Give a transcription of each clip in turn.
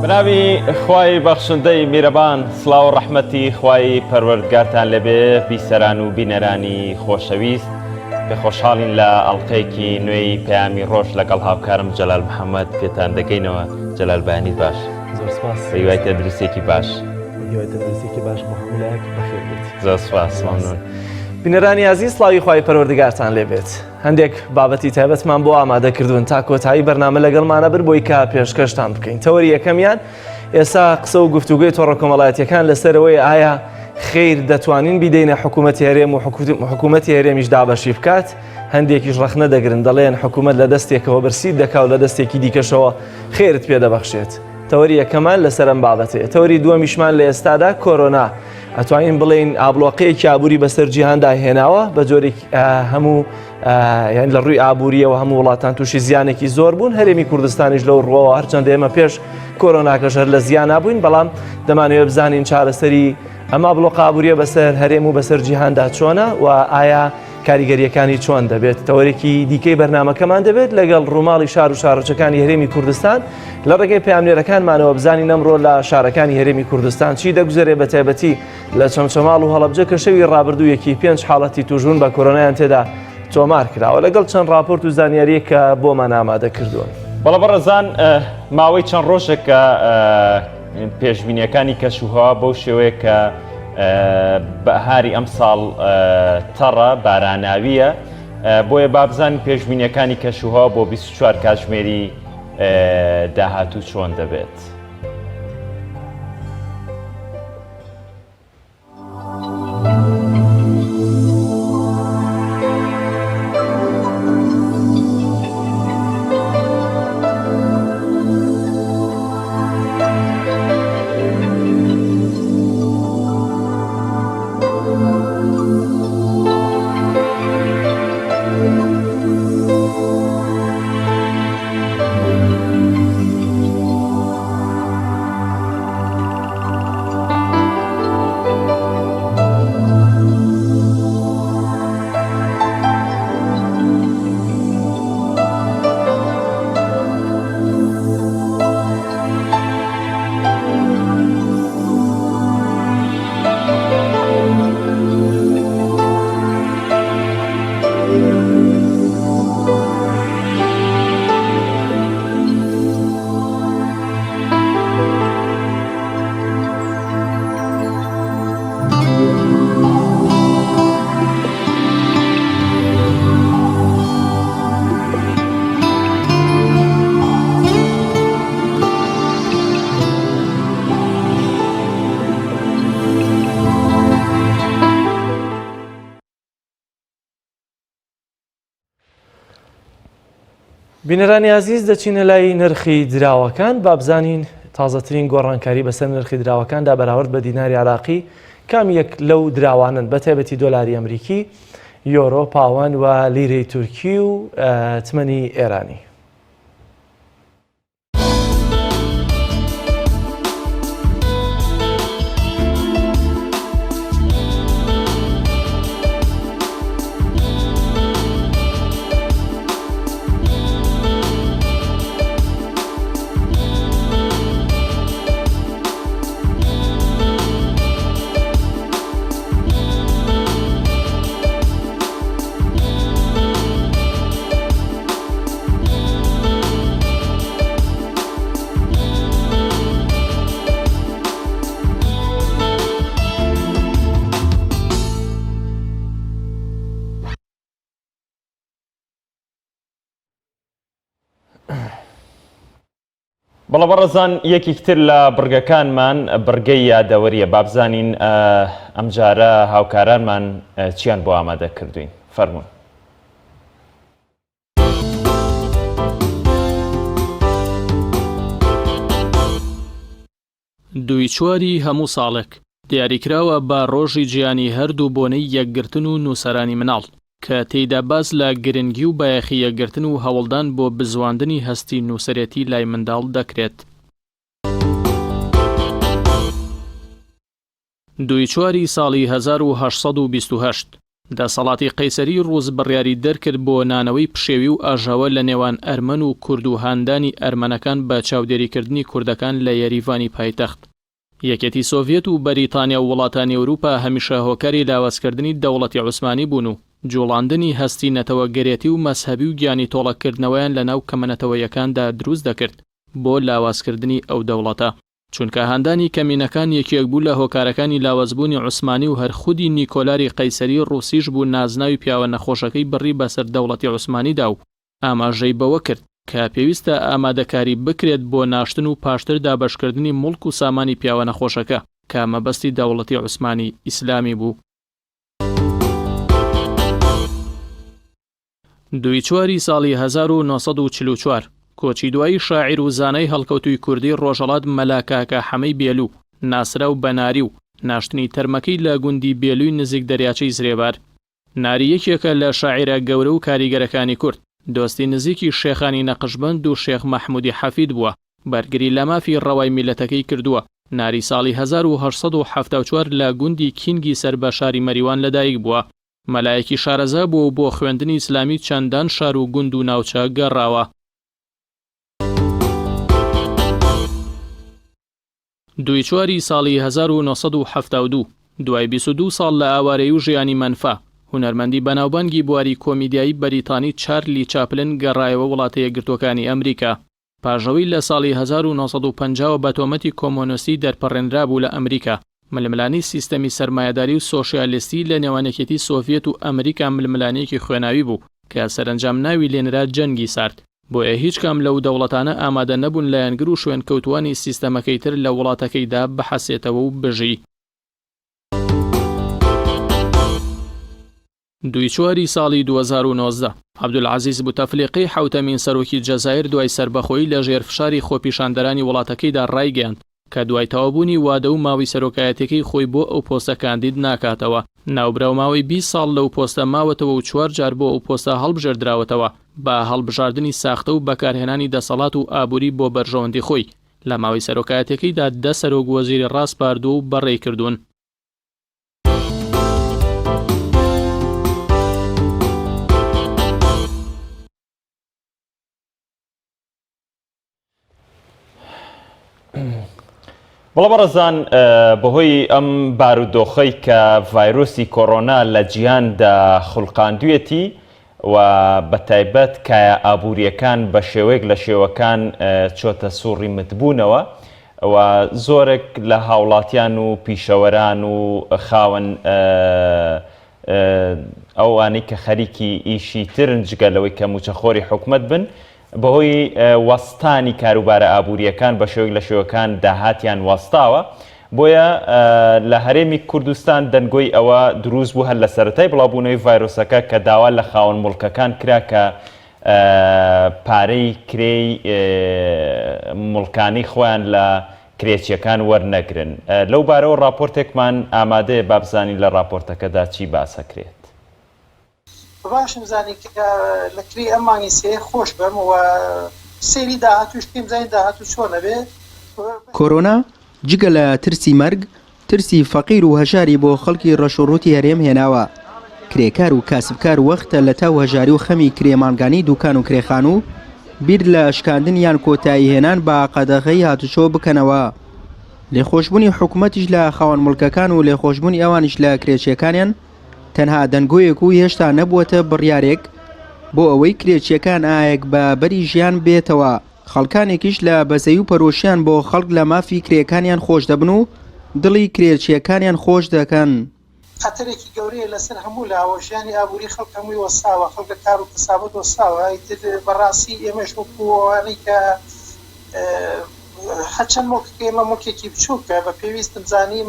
بناوی خوای بەخشندەی میرەبان سڵاو و ڕەحمەتی خوای پەروەردگارتان لەبێ بیسەران و بینەرانی خۆشەویست بە خۆشحاڵین لە ئەڵقەیەکی نوێی پەیامی ڕۆژ لەگەڵ هاوکارم جەلال محەممەد پێتان دەگەینەوە. جەلال بەیانیت باش، زۆر سپاس. هیوای تەندروستێکی باش، هیوای تەندروستێکی باش بۆ هەمولایەکی بەخێر بێت. زۆر سپاس. مەمنون. بینەرانی عەزیز، سڵاوی خوای پەروەردگارتان لێبێت. هەندێک بابەتی تایبەتمان بۆ ئامادەکردوون تا کۆتایی بەرنامە لەگەڵمانە بر بۆی کە پێشکەشتان بکەین. تەوەری یەکەمیان ئێستا قسە و گفتوگوی تۆڕە کۆمەڵایەتیەکان لەسەرەوەی ئایا خیر دەتوانین بیدەینە حکوومەتی هەرێم و حکوومەتی هەرێمیش دابەشی بکات. هەندێکیش ڕەخنە دەگرن، دەڵێن حکوومەت لە دەستێکەوە بەرسید دەکا و لە دەستێکی دیکەشەوە خێرت پێدەبەخشێت. تەوەری یەکەمان لەسەر ئەم بابەتەیە. تەوەری دووەمیشمان لە ئێستادا کۆرۆنا ئەتوانین بڵێن ئابلۆقەیەکی ئابووری بەسەر جیهاندا هێناوە بە جۆرێک هەموو یان لە ڕووی ئابووریەوە هەموو وڵاتان تووشی زیانێکی زۆر بوون. هەرێمی کوردستانیش لەو ڕۆوە هەرچەندە ئێمە پێش کۆرۆناکەش هەر لە زیان نابووین، بەڵام دەمانوێت بزانین چارەسەری ئەمە بڵۆقە ئابووریە بەسەر هەرێم و بەسەر جیهاندا چۆنە و ئایا کاریگەریەکانی چۆن دەبێت. تەوەرێکی دیکەی بەرنامەکەمان دەبێت لەگەڵ ڕووماڵی شار و شارۆچەکانی هەرێمی کوردستان لە ڕێگەی پەیامنێرەکانمانەوە بزانین ئەمڕۆ لە شارەکانی هەرێمی کوردستان چی دەگوزارێ بە تایبەتی لە چەمچەماڵ و هەڵەبجە کە شەوی ڕابردوویەکی 5 حاڵەتی توژون بە کۆرۆنایان تێدا تۆمار کراوە لەگەڵ چەند راپۆرت و زانیاریە کە بۆمان ئامادە کردوون. بەڵە بەڕێزان، ماوەی چەند ڕۆژێکە پێشبینیەکانی کەشوهەوا بەو شێوەیە کە بەهاری ئەم ساڵ تەڕە باراناویە، بۆیە بابزانین پێشبینیەکانی کەشوهەوا بۆ 24 کاتژمێری داهاتوو چۆن دەبێت. بینەرانی عەزیز، دەچینە لای نرخی دراوەکان. بابزانین تازەترین گۆڕانکاری بەسەر نرخی دراوەکاندا بەراورد بە دیناری عراقی کام یەک لەو دراوانن بە تایبەتی دۆلاری ئەمریکی، یۆرۆ، پاوەند و لیرەی تورکی و تمەنی ئێرانی. بەڵە بەڕێزان، یەکێکتر لە بڕگەکانمان بڕگەی یادەوەریە. بابزانین ئەم جارە هاوکارانمان چیان بۆ ئامادە کردوین. فەرموون. دوی چواری هەموو ساڵێک دیاریکراوە بە ڕۆژی جیانی هەردوو بۆنەی یەکگرتن و نووسەرانی مناڵ کە تێیدا باز لە گرنگی و بایەخی یەکگرتن و هەوڵدان بۆ بزواندنی هەستی نووسەرەتی لای منداڵ دەکرێت. دوی چواری ساڵی 1828 دەسەڵاتی قەیسەری ڕووس بڕیاری دەرکرد بۆ نانەوەی پشێوی و ئاژاوە لە نێوان ئەرمەن و کورد و هاندانی ئەرمەنەکان بە چاودێریکردنی کوردەکان لە یەریڤانی پایتەخت. یەکێتی سۆڤیەت و بەریتانیا و وڵاتانی ئەوروپا هەمیشە هۆکاری لاوازکردنی دەوڵەتی عوسمانی بوون و جوڵاندنی هەستی نەتەوەگەرێتی و مەسهەبی و گیانی تۆڵەکردنەوەیان لە ناو کەمەنەتەوەیەکاندا دروست دەکرد بۆ لاوازکردنی ئەو دەوڵەتە. چونکە هاندانی کەمینەکان یەکێک بوو لە هۆکارەکانی لاوازبوونی عوسمانی و هەرخودی نیکۆلاری قەیسەری ڕووسیش بوو نازناوی پیاوە نەخۆشەکەی بڕی بەسەر دەوڵەتی عوسمانیدا و ئاماژەی بەوە کرد کە پێویستە ئامادەکاری بکرێت بۆ ناشتن و پاشتر دابەشکردنی مڵک و سامانی پیاوە نەخۆشەکە کە مەبەستی دەوڵەتی عوسمانی ئیسلامی بوو. 2 چواری ساڵی 1944 کۆچی دوایی شاعیر و زانای هەڵکەوتوی کوردی ڕۆژهەڵات مەلاکاکە حەمەی بێلوو، ناسرا و بەناری و ناشتنی تەرمەکەی لە گوندی بێلووی نزیک دەریاچەی زرێبار. ناری یەکێکە لە شاعیرە گەورە و کاریگەرەکانی کورد، دۆستی نزیکی شێخانی نەقشبەند و شێخ مەحموودی حەفید بووە، بەرگری لە مافی ڕەوای میلەتەکەی کردووە. ناری ساڵی 1974 لە گوندی کینگی سەر بە شاری مەریوان لەدایک بووە. مەلایەکی شارەزا بووە و بۆ خوێندنی ئیسلامی چەندان شار و گوند و ناوچە گەڕاوە. 2 چواری ساڵی 1972 دوای 22 ساڵ لە ئاوارەی و ژیانی منفە، هونەرمەندی بەناوبانگی بواری کۆمیدیایی بەریتانی چارلی چاپلن گەڕایەوە وڵاتە یەکگرتوەکانی ئەمریکا. پاژەوەی لە ساڵی 1950 بە تۆمەتی کۆمۆنیستی دەرپەڕێنرا بوو لە ئەمریکا. ململانی سیستەمی سەرمایەداری و سۆشیالیستی لە نێوانێکێتی سۆڤیەت و ئەمریکا ململانەیەکی خوێناوی بوو کە سەرنجام ناوی لێنرا جەنگی سارد. بۆیە هیچ کام لەو دەوڵەتانە ئامادە نەبوون لایەنگر و شوێن کەوتوانی سیستەمەکەی تر لە وڵاتەکەیدا بەحەسێتەوە و بژی. 2 چواری ساڵی 2019 عەبدولعەزیز بوتەفلیقی حوتەمین سەرۆکی جەزایر دوای سەربەخۆیی لە ژێرفشاری خۆپیشاندەرانی وڵاتەکەیدا ڕایگەیاند کە دوای تەوابوونی وادە و ماوەی سەرۆکایەتەکەی خۆی بۆ ئەو پۆستە کاندید ناکاتەوە. ناوبراوماوەی 20 ساڵ لەو پۆستە ماوەتەوە و 4 جار بۆ ئەو پۆستە هەڵبژێردراوەتەوە بە هەڵبژاردننی ساختە و بەکارهێنانی دەسەڵات و ئابووری بۆ بەرژەوەندی خۆی. لە ماوەی سەرۆکایەتەکەیدا 10 سەرۆک وەزیری ڕاست پاردووە و بەڕێی کردوون. بەڵام بەڕێزان بەهۆی ئەم بارودۆخەی کە ڤایرۆسی کۆڕۆنا لە جیهاندا خوڵقاندوویەتی و بەتایبەت کایە ئابووریەکان بە شێوەیەک لە شێوەکان چۆتە سوڕی متبوونەوە و زۆرێک لە هاوڵاتیان و پیشەوەران و خاوەن ئەوانەی کە خەریکی ئیشی ترن جگەلەوەی کە موچەخۆری حکومەت بن بەهۆی وەستانی کاروبارە ئابووریەکان بە شێوەیەک لە شێوەکان داهاتیان وەستاوە. بۆیە لە هەرێمی کوردستان دەنگۆی ئەوە دروست بوو هەر لە سەرەتای بڵاوبوونەوەی ڤایرۆسەکە کە داوا لە خاوەن مڵکەکان کرا کە پارەی کرێی مڵکانی خۆیان لە کرێچیەکان وەرنەگرن. لەو بارەوە راپۆرتێکمان ئامادەیە بابزانین لە راپۆرتەکەدا چی باسەکرێت. باشم زانی کە لە کری ئەمانی سێ خۆش بم و سێری داهاتوش پێم زانی داهاتوو چۆنە بێ. کۆرۆنا جگە لە ترسی مەرگ ترسی فەقیر و هەژاری بۆ خەڵکی ڕەشوڕوتی هەرێم هێناوە. کرێکار و کاسبکار وەختە لە تاو هەژاری و خەمی کرێمانگانی دوکان و کرێخان و بیر لە شکاندن یان کۆتایی هێنان بە قەدەغەی هاتوچۆ بکەنەوە. لێخۆشبوونی حکوومەتیش لە خاوەن مڵکەکان و لێخۆشبوونی ئەوانیش لە کرێچیەکانیان تەنها دەنگۆیەک و هێشتا نەبووەتە بڕیارێک بۆ ئەوەی کرێچیەکان ئایەک بە بەری ژیان بێتەوە. خەڵکانێکیش لە بەزەی و پەرۆشیان بۆ خەڵک لە مافی کرێکانیان خۆش دەبن و دڵی کرێچیەکانیان خۆش دەکەن. خەتەرێکی گەورەیە لەسەر هەموو لاوە ژیانی ئابووری خەڵک هەمووی وەساوە، خەڵک کار و کەسابەت وەساوە. بەڕاستی ئێمەش وەکووانەی کە هەرچەند مڵکەکە ئێمە مڵکێکی بچووکە بە پێویستم زانی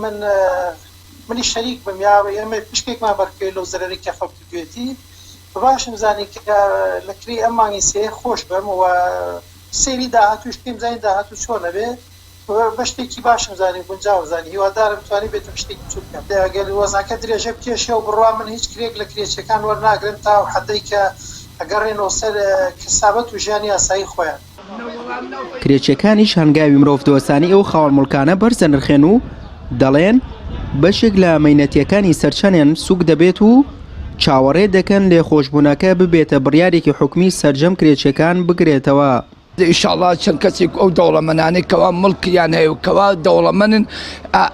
منی شەریک بم یا ئێمە پشکێکمان بەرکەوێت لەو زەرەرێکی کە خەڵکی دوێتی. باشم زانی کە لە کری ئەمانی سێ خۆش بم و سێری داهاتوش پێم زانی داهاتوو چۆنە بێ بە شتێکی باشم زانی گونجاو زانی هیوادارم توانی بێتم شتێکی بچوو بکەم. ئەگەر وەزنەکە درێژە بکێشێ و بڕوا من هیچ کرێک لە کرێچەکان وەرناگرن تا حەدەی کە ئەگەڕێنەوە سەر کەسابەت و ژیانی ئاسایی خۆیان. کرێچەکانیش هەنگاوی مرۆڤ دۆسانی ئەو خاوەن مڵکانە بەرزە نرخێن و دەڵێن بەشێک لە مەینەتیەکانی سەرچەنیان سوک دەبێت و چاوەڕێ دەکەن لێخۆشبوونەکە ببێتە بڕیارێکی حکومی سەرجەم کرێچەکان بگرێتەوە. ئینشاءڵڵا چەند کەسێک ئەو دەوڵەمەندانەی کەوا مڵکیان هەیە و کەوا دەوڵەمەندن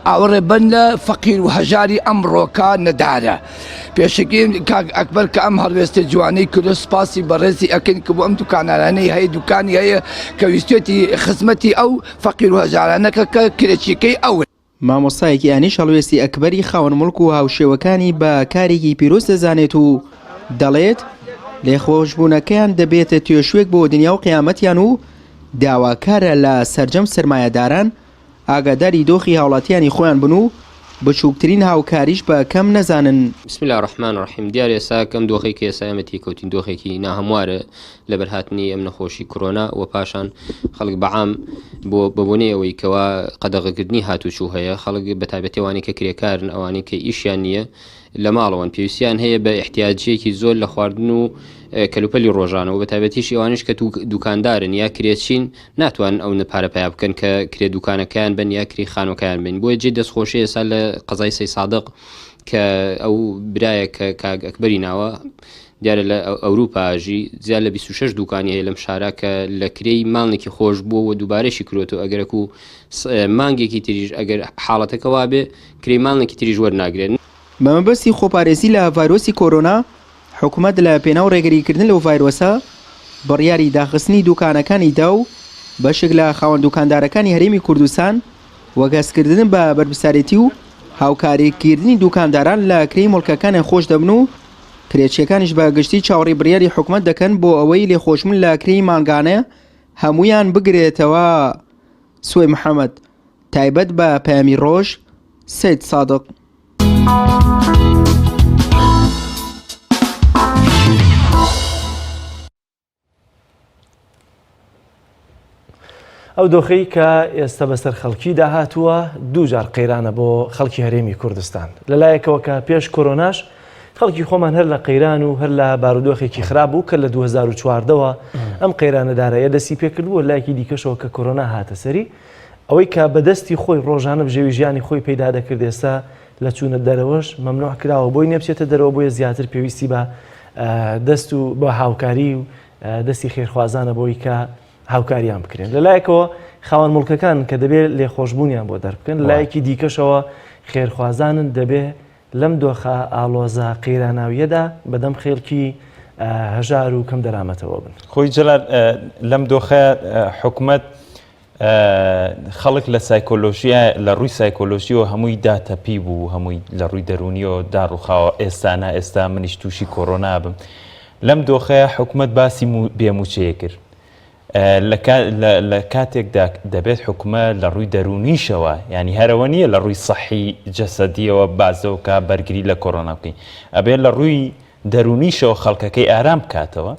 ئاوەڕێ بن لە فەقیر و هەژاری ئەمڕۆکە نەدارە. پێشەکی کاک ئەکبەر کە ئەم هەڵوێستە جوانەی کردو سپاسی بەڕێزی ئەکەن کە بۆ ئەم دوکانانەی هەیە دوکانی هەیە کە ویستێتی خزمەتی ئەو فەقیر و هەژارانەکە کە کرێچیەکەی ئەوە. مامۆستایەکی ئانیش هەڵوێستی ئەکبەری خاوەن مڵک و هاوشێوەکانی بە کارێکی پیرۆز دەزانێت و دەڵێت لێخۆشبوونەکەیان دەبێتە توێشوێک بۆ دنیا و قیامەتیان و داواکارە لە سەرجەم سرمایەداران ئاگاداری دۆخی هاوڵاتیانی خۆیان بن و بچووکترین هاوکاریش بە کەم نەزانن. بسم الله الرحمن الرحیم. دیارە ئێستا کەم دۆخێکی ئێسایەتی کەوتین دۆخێکی ناهەموارە لە بەرهاتنی ئەم نەخۆشی کۆرۆنا و پاشان خەڵک بەعام بۆ بەبوونەوەی کەوا قەدەغەکردنی هاتوچوو هەیە خەڵک بە تایبەتەوانی کە کرێکارن ئەوانەی کە ئیشیان نییە لە ماڵەوەن پێویستیان هەیە بە احتیاجێکی زۆر لە خواردن و کەلوپەلی ڕۆژانە و بە تایبەتیش ئەوانش کە دوکاندارن یا کرێچین ناتوان ئەو نەپارە پیا بکەن کە کرێ دوکانەکەیان بن یا کری خانۆکەیان بن. بۆیە جێ دەستخۆشی ئێستا لە قەزای سەی سادق کە ئەو برایە کە کاک ئەکبەری ناوە دیارە لە ئەوروپاژی زیاد لە 26 دوکانی هەیە لەم شارە کە لە کرێی ماڵێکی خۆش بووە و دووبارەشی کرۆتەوە ئەگەرەک و مانگێکی تریژ ئەگەر حاڵەتەکەوا بێ کرێی ماڵێکی تریژ وەرناگرێن. بەمەبەستی خۆپارێزی لە ڤایرۆسی کۆرۆنا حکوومەت لە پێناو ڕێگریکردن لەو ڤایرۆسە بڕیاری داخستنی دوکانەکانی دا و بەشێک لە خاوەن دوکاندارەکانی هەرێمی کوردستان وەگەزکردن بە بربسارەتی و هاوکاریکردنی دوکانداران لە کرێی مڵکەکانی خۆش دەبن و کرێچیەکانیش بە گشتی چاوەڕێی بڕیاری حکوومەت دەکەن بۆ ئەوەی لێخۆشبوون لە کرێی مانگانە هەمویان بگرێتەوە. سوێ محەممەد تایبەت بە پەیامی ڕۆژ سید سادق. ئەو دۆخەی کە ئێستا بەسەر خەڵکی داهاتووە دووجار قەیرانە بۆ خەڵکی هەرێمی کوردستان. لەلایەکەوە کە پێش کۆرۆناش خەڵکی خۆمان هەر لە قەیران و هەر لە بارودۆخێکی خراپ بوو کە لە 2014ەوە ئەم قەیرانەدارەیە دەستی پێکردووە لایەکی دیکەشەوە کە کۆرۆنا هاتە سەری ئەوەی کە بەدەستی خۆی ڕۆژانە بژێوی ژیانی خۆی پەیدا دەکرد ئێستا لە چوونە دەرەوەش مەمنوع کراوە بۆی نەبچێتە دەرەوە بۆیە زیاتر پێویستی بە دەست و بە هاوکاری و دەستی خێرخوازانە بۆی کە هاوکاریان بکرێن. لەلایەکەوە خاوەن مڵکەکان کە دەبێت لێخۆشبوونیان بۆ دەربکەن لایەکی دیکەشەوە خێرخوازانن دەبێت لەم دۆخە ئالۆزە قەیراناویەدا بەدەم خێڵکی هەژار و کەم دەرامەتەوە بن. خۆی جەلال لەم دۆخە حکوومەت خەڵک لە سایکۆلۆژیە لە ڕووی سایکۆلۆژیەوە هەمووی داتەپی بوو هەمووی لە ڕووی دەرونیەوە داڕوخاوە ئێستا منیش تووشی کۆرۆنا بم. لەم دۆخەیە حکوومەت باسی بێموچەیە کرد لە کاتێکدا دەبێت حکوومەت لە ڕووی دەرونیشەوە ینی هەرەوە نییە لە ڕووی سەحی جەسەدیەوە بازەوکە بەرگری لە کۆرۆنا بکەین ئەبێت لە ڕووی دەرونیشەوە خەڵکەکەی ئارام بکاتەوە.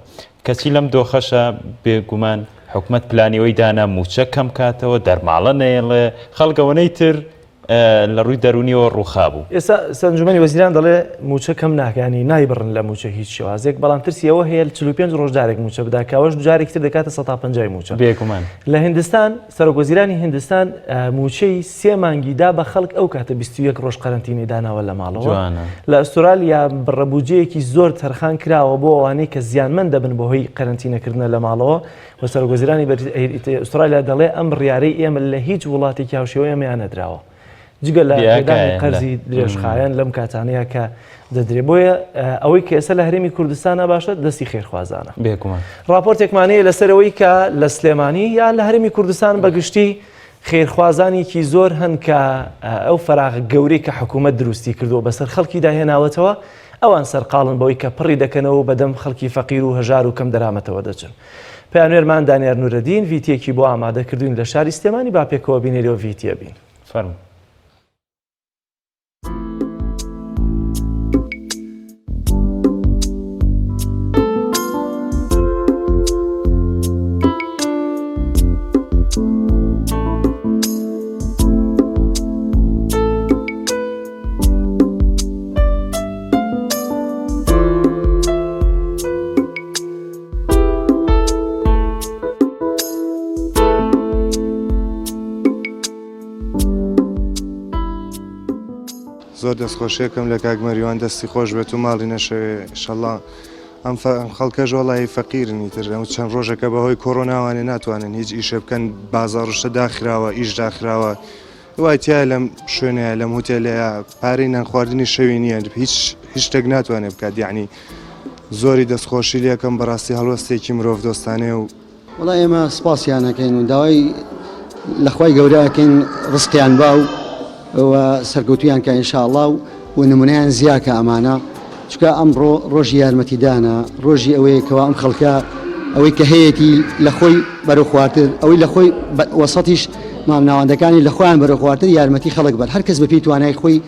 کەچی لەم دۆخەشە بێگومان حکوومەت پلانیەوەی دانا موچە کەم کاتەوە دەرماڵە نێڵێ خەڵگەوەنەی تر لە ڕووی دەرونیەوە ڕووخا بوو. ئێستا سەرنجومەنی وەزیران دەڵێ موچە کەم ناکانی نایبڕن لە موچە هیچ شێوازێک بەڵام ترسیەوە هەیە 45 ڕۆژدارێک موچە بداکەوەش دوجارێک تر دەکاتە 150 موچە. بێگومان لە هیندستان سەرۆکوەزیرانی هیندستان موچەی 3 مانگیدا بە خەڵک ئەو کاتە 21 ڕۆژ قەرەنتینی داناوە لە ماڵەوە. لە ئوسترالیا بڕەبوجەیەکی زۆر تەرخان کراوە بۆ ئەوانەی کە زیانمەند دەبن بەهۆی قەرەنتینەکردنە لە ماڵەوە و سەرۆکوەزیرانی ئوسترالیا دەڵێ ئەم بڕیارەی ئێمە لە هیچ وڵاتێکی هاوشێوەی ئەمەیان نەدراوە جگە لە قەرزی درێژخایەن لەم کاتانەیە کە دەدرێ بۆیە ئەوەی کە ئێستا لە هەرێمی کوردستانە باشە دەستی خێرخوازانە. راپۆرتێکمانەیە لەسەرەوەی کە لە سلێمانی یان لە هەرێمی کوردستان بەگشتی خێرخوازانێکی زۆر هەن کە ئەو فەراغ گەورەی کە حکوومەت دروستی کردووە بەسەر خەڵکی داهێناوەتەوە ئەوان سەرقاڵن بەوەی کە پڕی دەکەنەوە بەدەم خەڵکی فەقیر و هەژار و کەم دەرامەتەوە دەچن. پەیامێرمان دانیار نورەدین ڤیتیەکی بۆ ئامادەکردوین لە شاری سلێمانی با پێکەوە بینێرەوە ڤیتیە بین. فەرموو. زۆر دەستخۆشیەکەم لە کاگمەریوان دەستی خۆش بێت و ماڵی نەشەوێ ئینشەڵڵا ئەم خەڵکەش وەڵی فەقیرنی تر ئەم چەند ڕۆژەکە بەهۆی کۆڕۆناوانێ ناتوانن هیچ ئیشە بکەن بازاڕشتە داخراوە ئیش داخراوە وای تیا لەم شوێنەیە لەم هوتێلەیە پارەی نان خواردنی شەوی نییە هیچ شتێک ناتوانێت بکات یعنی زۆری دەستخۆشی لەکەم بەڕاستی هەڵوەستێکی مرۆڤ دۆستانێ و وڵای ئێمە سپاسیانەکەین و داوای لەخوای گەورەکەین ڕستیان باو و سەرکەوتویان کە ئینشاءڵڵا و نمونەیان زیاکە ئەمانە چکە ئەمڕۆ ڕۆژی یارمەتیدانە ڕۆژی ئەوەیە کەوا ئەم خەڵکە ئەوەی کە هەیەی لە خۆی بەرەو خواردن ئەوەی لە خۆی وەسەتیش مام ناوەندەکانی لە خۆیان بەرەو خواردن یارمەتی خەڵک بەر هەر کەس بە پێی توانای خۆی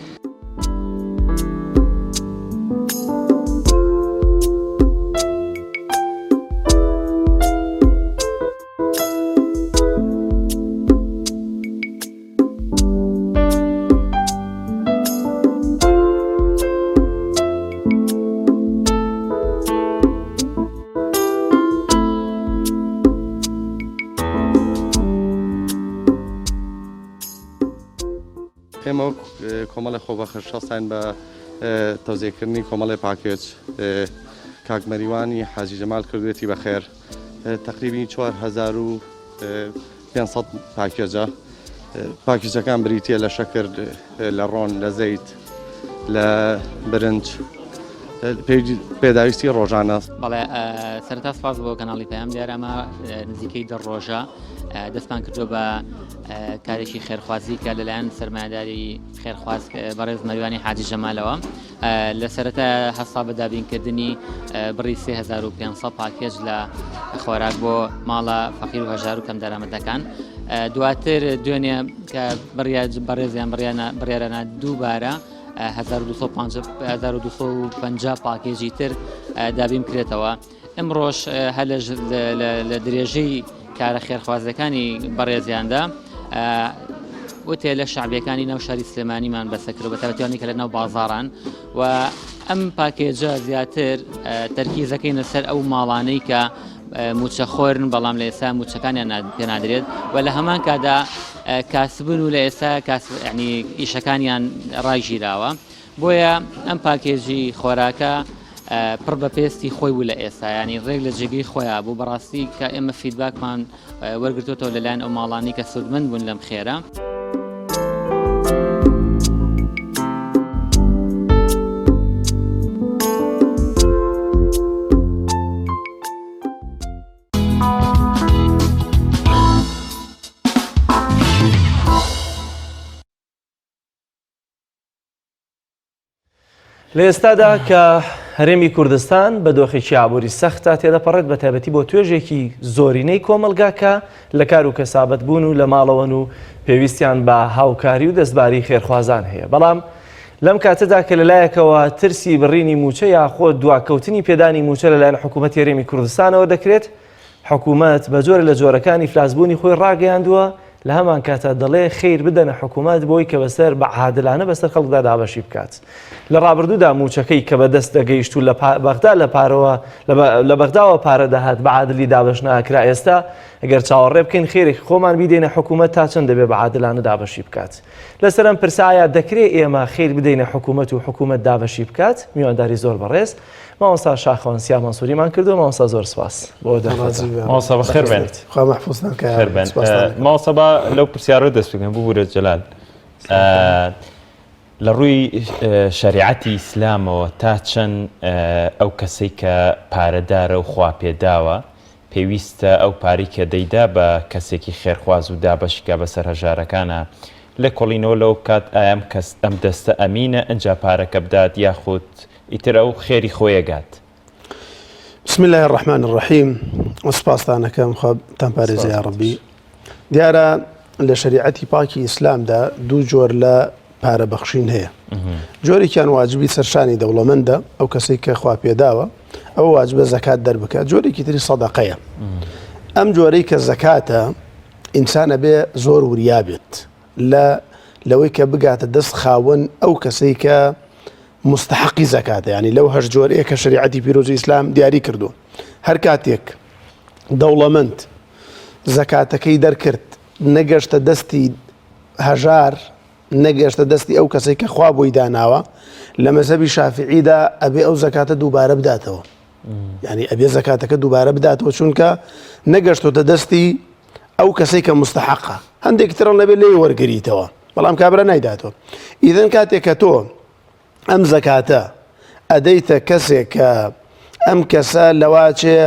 ئێمە کۆمەڵی خۆبەخش شەستان بە تەوزیەکردنی کۆمەڵی پاکێج کاگمەریوانی حاجی جەمال کردوێتی بەخێر تقریبی 4500 پاکێجە پاکێجەکان بریتە لە شەکر لە ڕۆن لە زەیت لە برنج پێداویستی ڕۆژانە بەڵێ سەرتا سپاس بۆ کەناڵی پەیام دیارە ئەمە نزیکەی 10 ڕۆژە دەستمان کردو بە کارێکی خێرخوازی کە لەلایەن سەرمایه‌داری خێرخواز بەڕێز مەریوانی حاجی جەمالەوە لە سەرەتا هەستا بە دابینکردنی بڕی 3500 پاکێج لە خۆراک بۆ ماڵە فەقیر و هەژار و کەم دەرامەتەکان دواتر دوێنێ کە بەڕێزیان بڕیارانە دووبارە 1250 پاکێجی تر دابین کرێتەوە ئەمڕۆژ هەر لە درێژەی کارە خێرخوازەکانی بەڕێزیاندا وتێ لە شعبیەکانی ناو شاری سلێمانیمان بەسەکرد بە تەبەتیانی کە لە ناو بازاڕان و ئەم پاکێجە زیاتر تەرکیزەکەی لەسەر ئەو ماڵانەی کە موچە خۆرن بەڵام لە ئێستا موچەکانیان پێنادرێت و لە هەمان کادا کاسبن و لە ئێستا ینی ئیشەکانیان ڕایژیراوە بۆیە ئەم پاکێجی خۆراکە پڕ بە پێستی خۆی بوو لە ئێستا ینی ڕێک لە جێگەی خۆیان بوو بەڕاستی کە ئێمە فیدباکمان وەرگرتوێتەوە لەلایەن ئەو ماڵانی کە سودمەند بوون لەم خێرە. لە ئێستادا کە هەرێمی کوردستان بە دۆخێکی ئابووری سەختە تێدەپەڕێت بە تایبەتی بۆ توێژێکی زۆرینەی کۆمەلگاکە لە کار و کەسابەت بوون و لە ماڵەوەن و پێویستیان بە هاوکاری و دەستباری خێرخوازان هەیە بەڵام لەم کاتەدا کە لەلایەکەوە ترسی بڕینی موچە یاخۆ دواکەوتنی پێدانی موچە لەلایەن حکوومەتی هەرێمی کوردستانەوە دەکرێت حکوومەت بە جۆرە لە جۆرەکانی فلاسبوونی خۆی ڕاگەیاندووە لە هەمان کاتە دەڵێ خیر بدەنە حکوومەت بۆی کە بەسەر بە عادلانە بەسەر خەڵکدا دابەشی بکات لە ڕابردوودا موچەکەی کە بەدەست دەگەیشت و لە بەغدا لە بەغداوە پارە دەهات بە عادلی دابەش ناکرا ئێستا ئەگەر چاوەڕێ بکەین خێرێک خۆمان بیدەینە حکوومەت تا چەند دەبێت بە عادلانە دابەشی بکات لەسەر ئەم پرسایە دەکرێت ئێمە خیر بدەینە حکوومەت و حکوومەت دابەشی بکات میوانداری زۆر بەڕێز مامۆستا شاخەوان سیا مەنسووریمان کردو مامۆستا زۆر سپاس بۆ مامۆستا بەخێر بێن مامۆستا بە لەو پرسیارە دەست بکەن ببوورە جەلال لە ڕووی شەریعەتی ئیسلامەوە تا چەند ئەو کەسەی کە پارەدارە و خواپێداوە پێویستە ئەو پارەی کە دەیدا بە کەسێکی خێرخواز و دابەشیکە بەسەر هەژارەکانە لە کۆڵینەوە لەو کات ئایم کەس ئەم دەستە ئەمینە ئەنجا پارەکە بدات یاخود ئیتر ئەو خێری خۆیەگات. بسم الله الرحمن الرحیم وسپاسدانەکەم خۆتان پارێزە یا ڕەبی. دیارە لە شەریعەتی پاکی ئیسلامدا دوو جۆر لە پارەبەخشین هەیە. جۆرێکیان واجبی سەرشانی دەوڵەمەندە ئەو کەسێک کە خوا پێداوە ئەو واجبە زەکات دەربکات جۆرێکی تری سەدەقەیە. ئەم جۆرەی کە زەکاتە ئینسانە بێ زۆر وریا بێت لەوەی کە بگاتە دەست خاوەن ئەو کەسەی کە مستحقی زەکاتە ینی لەو هەش جۆرەیە کە شەریعەتی پیرۆزی ئیسلام دیاری کردو هەر کاتێک دەوڵەمەند زەکاتەکەی دەرکرد نەگەشتە دەستی هەژار نەگەشتە دەستی ئەو کەسێک کە خوا بۆی داناوە لە مەزهەبی شافعیدا ئەبێ ئەو زەکاتە دووبارە بداتەوە، یعنی ئەبێ زەکاتەکە دووبارە بداتەوە چونکە نەگەشتۆتە دەستی ئەو کەسێک کە مستحقە، هەندێک ترە نەبێت لێ وەرگریتەوە بەڵام کابرا نایداتەوە. ئیدەن کاتێک کە تۆ ئەم زەکاتە ئەدەیتە کەسێک کە ئەم کەسە لەواچێ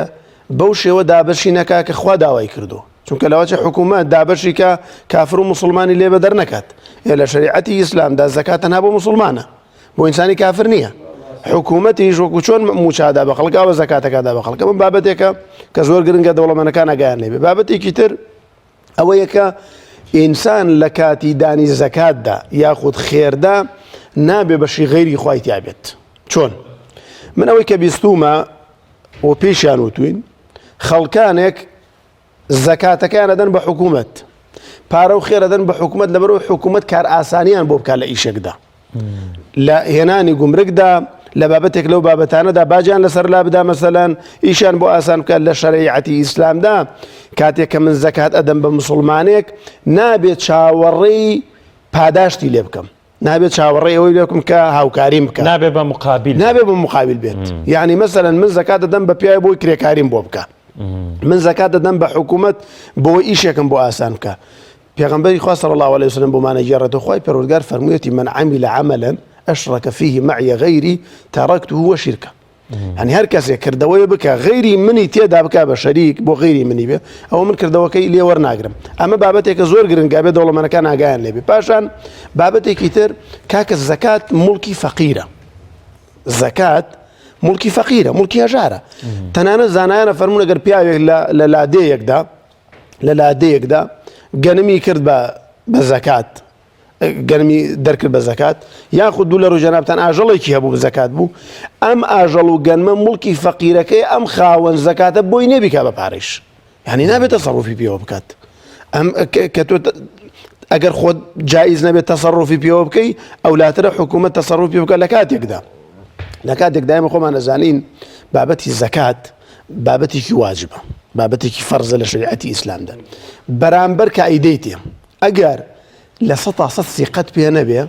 بەو شێوە دابەشی نەکا کە خوا داوای کردو، چونکە لەواچێ حکوومەت دابەشی کە کافر و مسلمانی لێ بەدەر نەکات. لە شریعەتی ئیسلامدا زەکات تەنها بۆ مسلمانە، بۆ ئینسانی کافر نییە. حکوومەتیش وەکو چۆن موچادا بە خەڵک ئەوە زەکاتەکەدا بە خەڵکە من بابەتێکە کە زۆر گرنگە دەوڵەمەندەکان ئەگەیان لێ بێ. بابەتێکی تر ئەوەیە کە ئینسان لە کاتی دانی زەکاتدا یاخود خێردا نابێ بەشی غەیری خوای تیا بێت. چۆن؟ من ئەوەی کە بیستومە و پێشیان وتوین خەڵکانێک زەکاتەکەیان ئەدەن بە حکوومەت، پارە و خێر ئەدەن بە حکوومەت لەبەرەوە حکوومەت کار ئاسانیان بۆ بکات لە ئیشێکدا، لە هێنانی گومرگدا لە بابەتێک لەو بابەتانەدا باجیان لەسەر لا بدا مەسەلەن ئیشان بۆ ئاسان بکات. لە شەریعەتی ئیسلامدا کاتێک کە من زەکات ئەدەم بە مسلمانێک نابێت چاوەڕێی پاداشتی لێ بکەم، نابێت چاوەڕێی ئەوەی لێ بکەم کە هاوکاریم بکە، نابێت بە مقابل بێت. یعنی مەسەلەن من زەکات دەدەم بە پیاوی بۆی کرێکاریم بۆ بکە، من زەکات دەدەم بە حکوومەت بۆ ئیشێکم بۆ ئاسان بکە. پێغەمبەری خوا صلی الله علیه وسلم بۆمانە گێڕێتەوە، خوای پەروەردگار فەرموویەتی من عمل عملا أشرك فيه معي غيري تركته وشركه. يعني هر کەسێک کردەوەی بکە غەیری منی تێدا بکە بە شەریک بۆ غەیری منی بێ ئەوە من کردەوەکەی لێ وەرناگرم. ئەمە بابەتێکە زۆر گرنگە بێ دەوڵەمەندەکان ئاگایان لێ بێ. پاشان بابەتێکی تر کاکە زەکات مڵکی فەقیرە، زەکات مڵکی فەقیرە، مڵکی هەژارە. تەنانەت زانایانە فەرموون ئەگەر پیاوێک لە لادەیەکدا گەنمی کرد بە زەکات، گەرمی دەرکرد بە زەکات، یاخود دوو لە ڕۆژەنابتان ئاژەڵێکی هەبوو بە زەکات بوو، ئەم ئاژەڵ و گەنمە مڵکی فەقیرەکەی ئەم خاوەن زەکاتە بۆی نێبیکا بە پارەیش، یعنی نابێت تەسەڕوفی پێوە بکات. ئەم کە تۆ ئەگەر خۆت جایز نەبێت تەسەڕوفی پێوە بکەی ئەولاترە حکوومەت تەسەڕوفی بکات لە کاتێکدا ئێمە خۆمان دەزانین بابەتی زەکات بابەتێکی واجبە، بابەتێکی فەرزە لە شریعەتی ئیسلامدا. بەرامبەر کە ئەیدەیتێ ئەگەر لە 100% سیقەت پێ نەبێ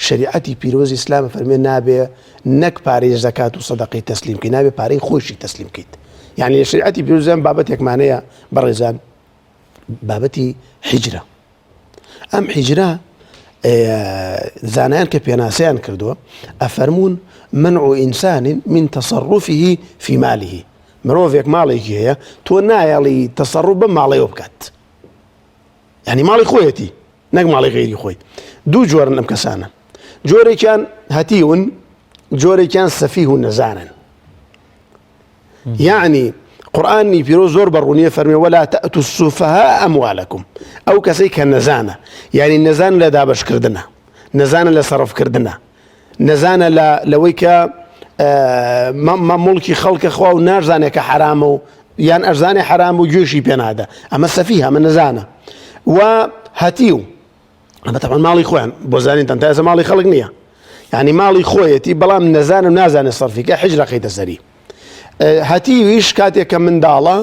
شریعەتی پیرۆزی ئیسلام فەرمێ نابێ نەک پارەی زەکات و سەدەقەی تەسلیم بکەیت، نابێ پارەی خۆشی تەسلیم بکەیت. یعنی لە شریعەتی پیرۆزیان بابەتێکمانەیە بەڕێزان، بابەتی حیجرە. ئەم حیجرە زانایان کە پێناسەیان کردووە ئەفەرمون منع ئینسان من تەسەڕوفه فی مالیه، مرۆڤێک ماڵێکی هەیە تۆ نایەڵی تەسەڕوف بە ماڵەوە بکات، یعنی ماڵی خۆیەتی نەک ماڵی غەیری خۆی. دوو جۆرن ئەم کەسانە، جۆرێکیان هەتیون، جۆرێکیان سەفیه و نەزانن. یعنی قورئانی پیرۆز زۆر بەڕوونیە فەرمێ وەلا تەئتوا السوفهاء ئەموالەکم، ئەو کەسەی کە نەزانە، یعنی نەزانە لە دابەشکردنە، نەزانە لە سەرفکردنە، نەزانە لەوەی کە مڵکی خەڵکە خوا و نازانێت کە حرامە و یان ئەرزانێ حرام و گوێشی پێ نادە، ئەمە سەفیه، ئەمە نەزانە. و هەتیو ئەمە تەبەن ماڵی خۆیان بۆ زانینتان تا ئێستا ماڵی خەڵک نییە، یعنی ماڵی خۆیەتی بەڵام نەزانم نازانێت سەرفیکە حیجرە خەیتە سەری. هەتیویش کاتێک کە منداڵە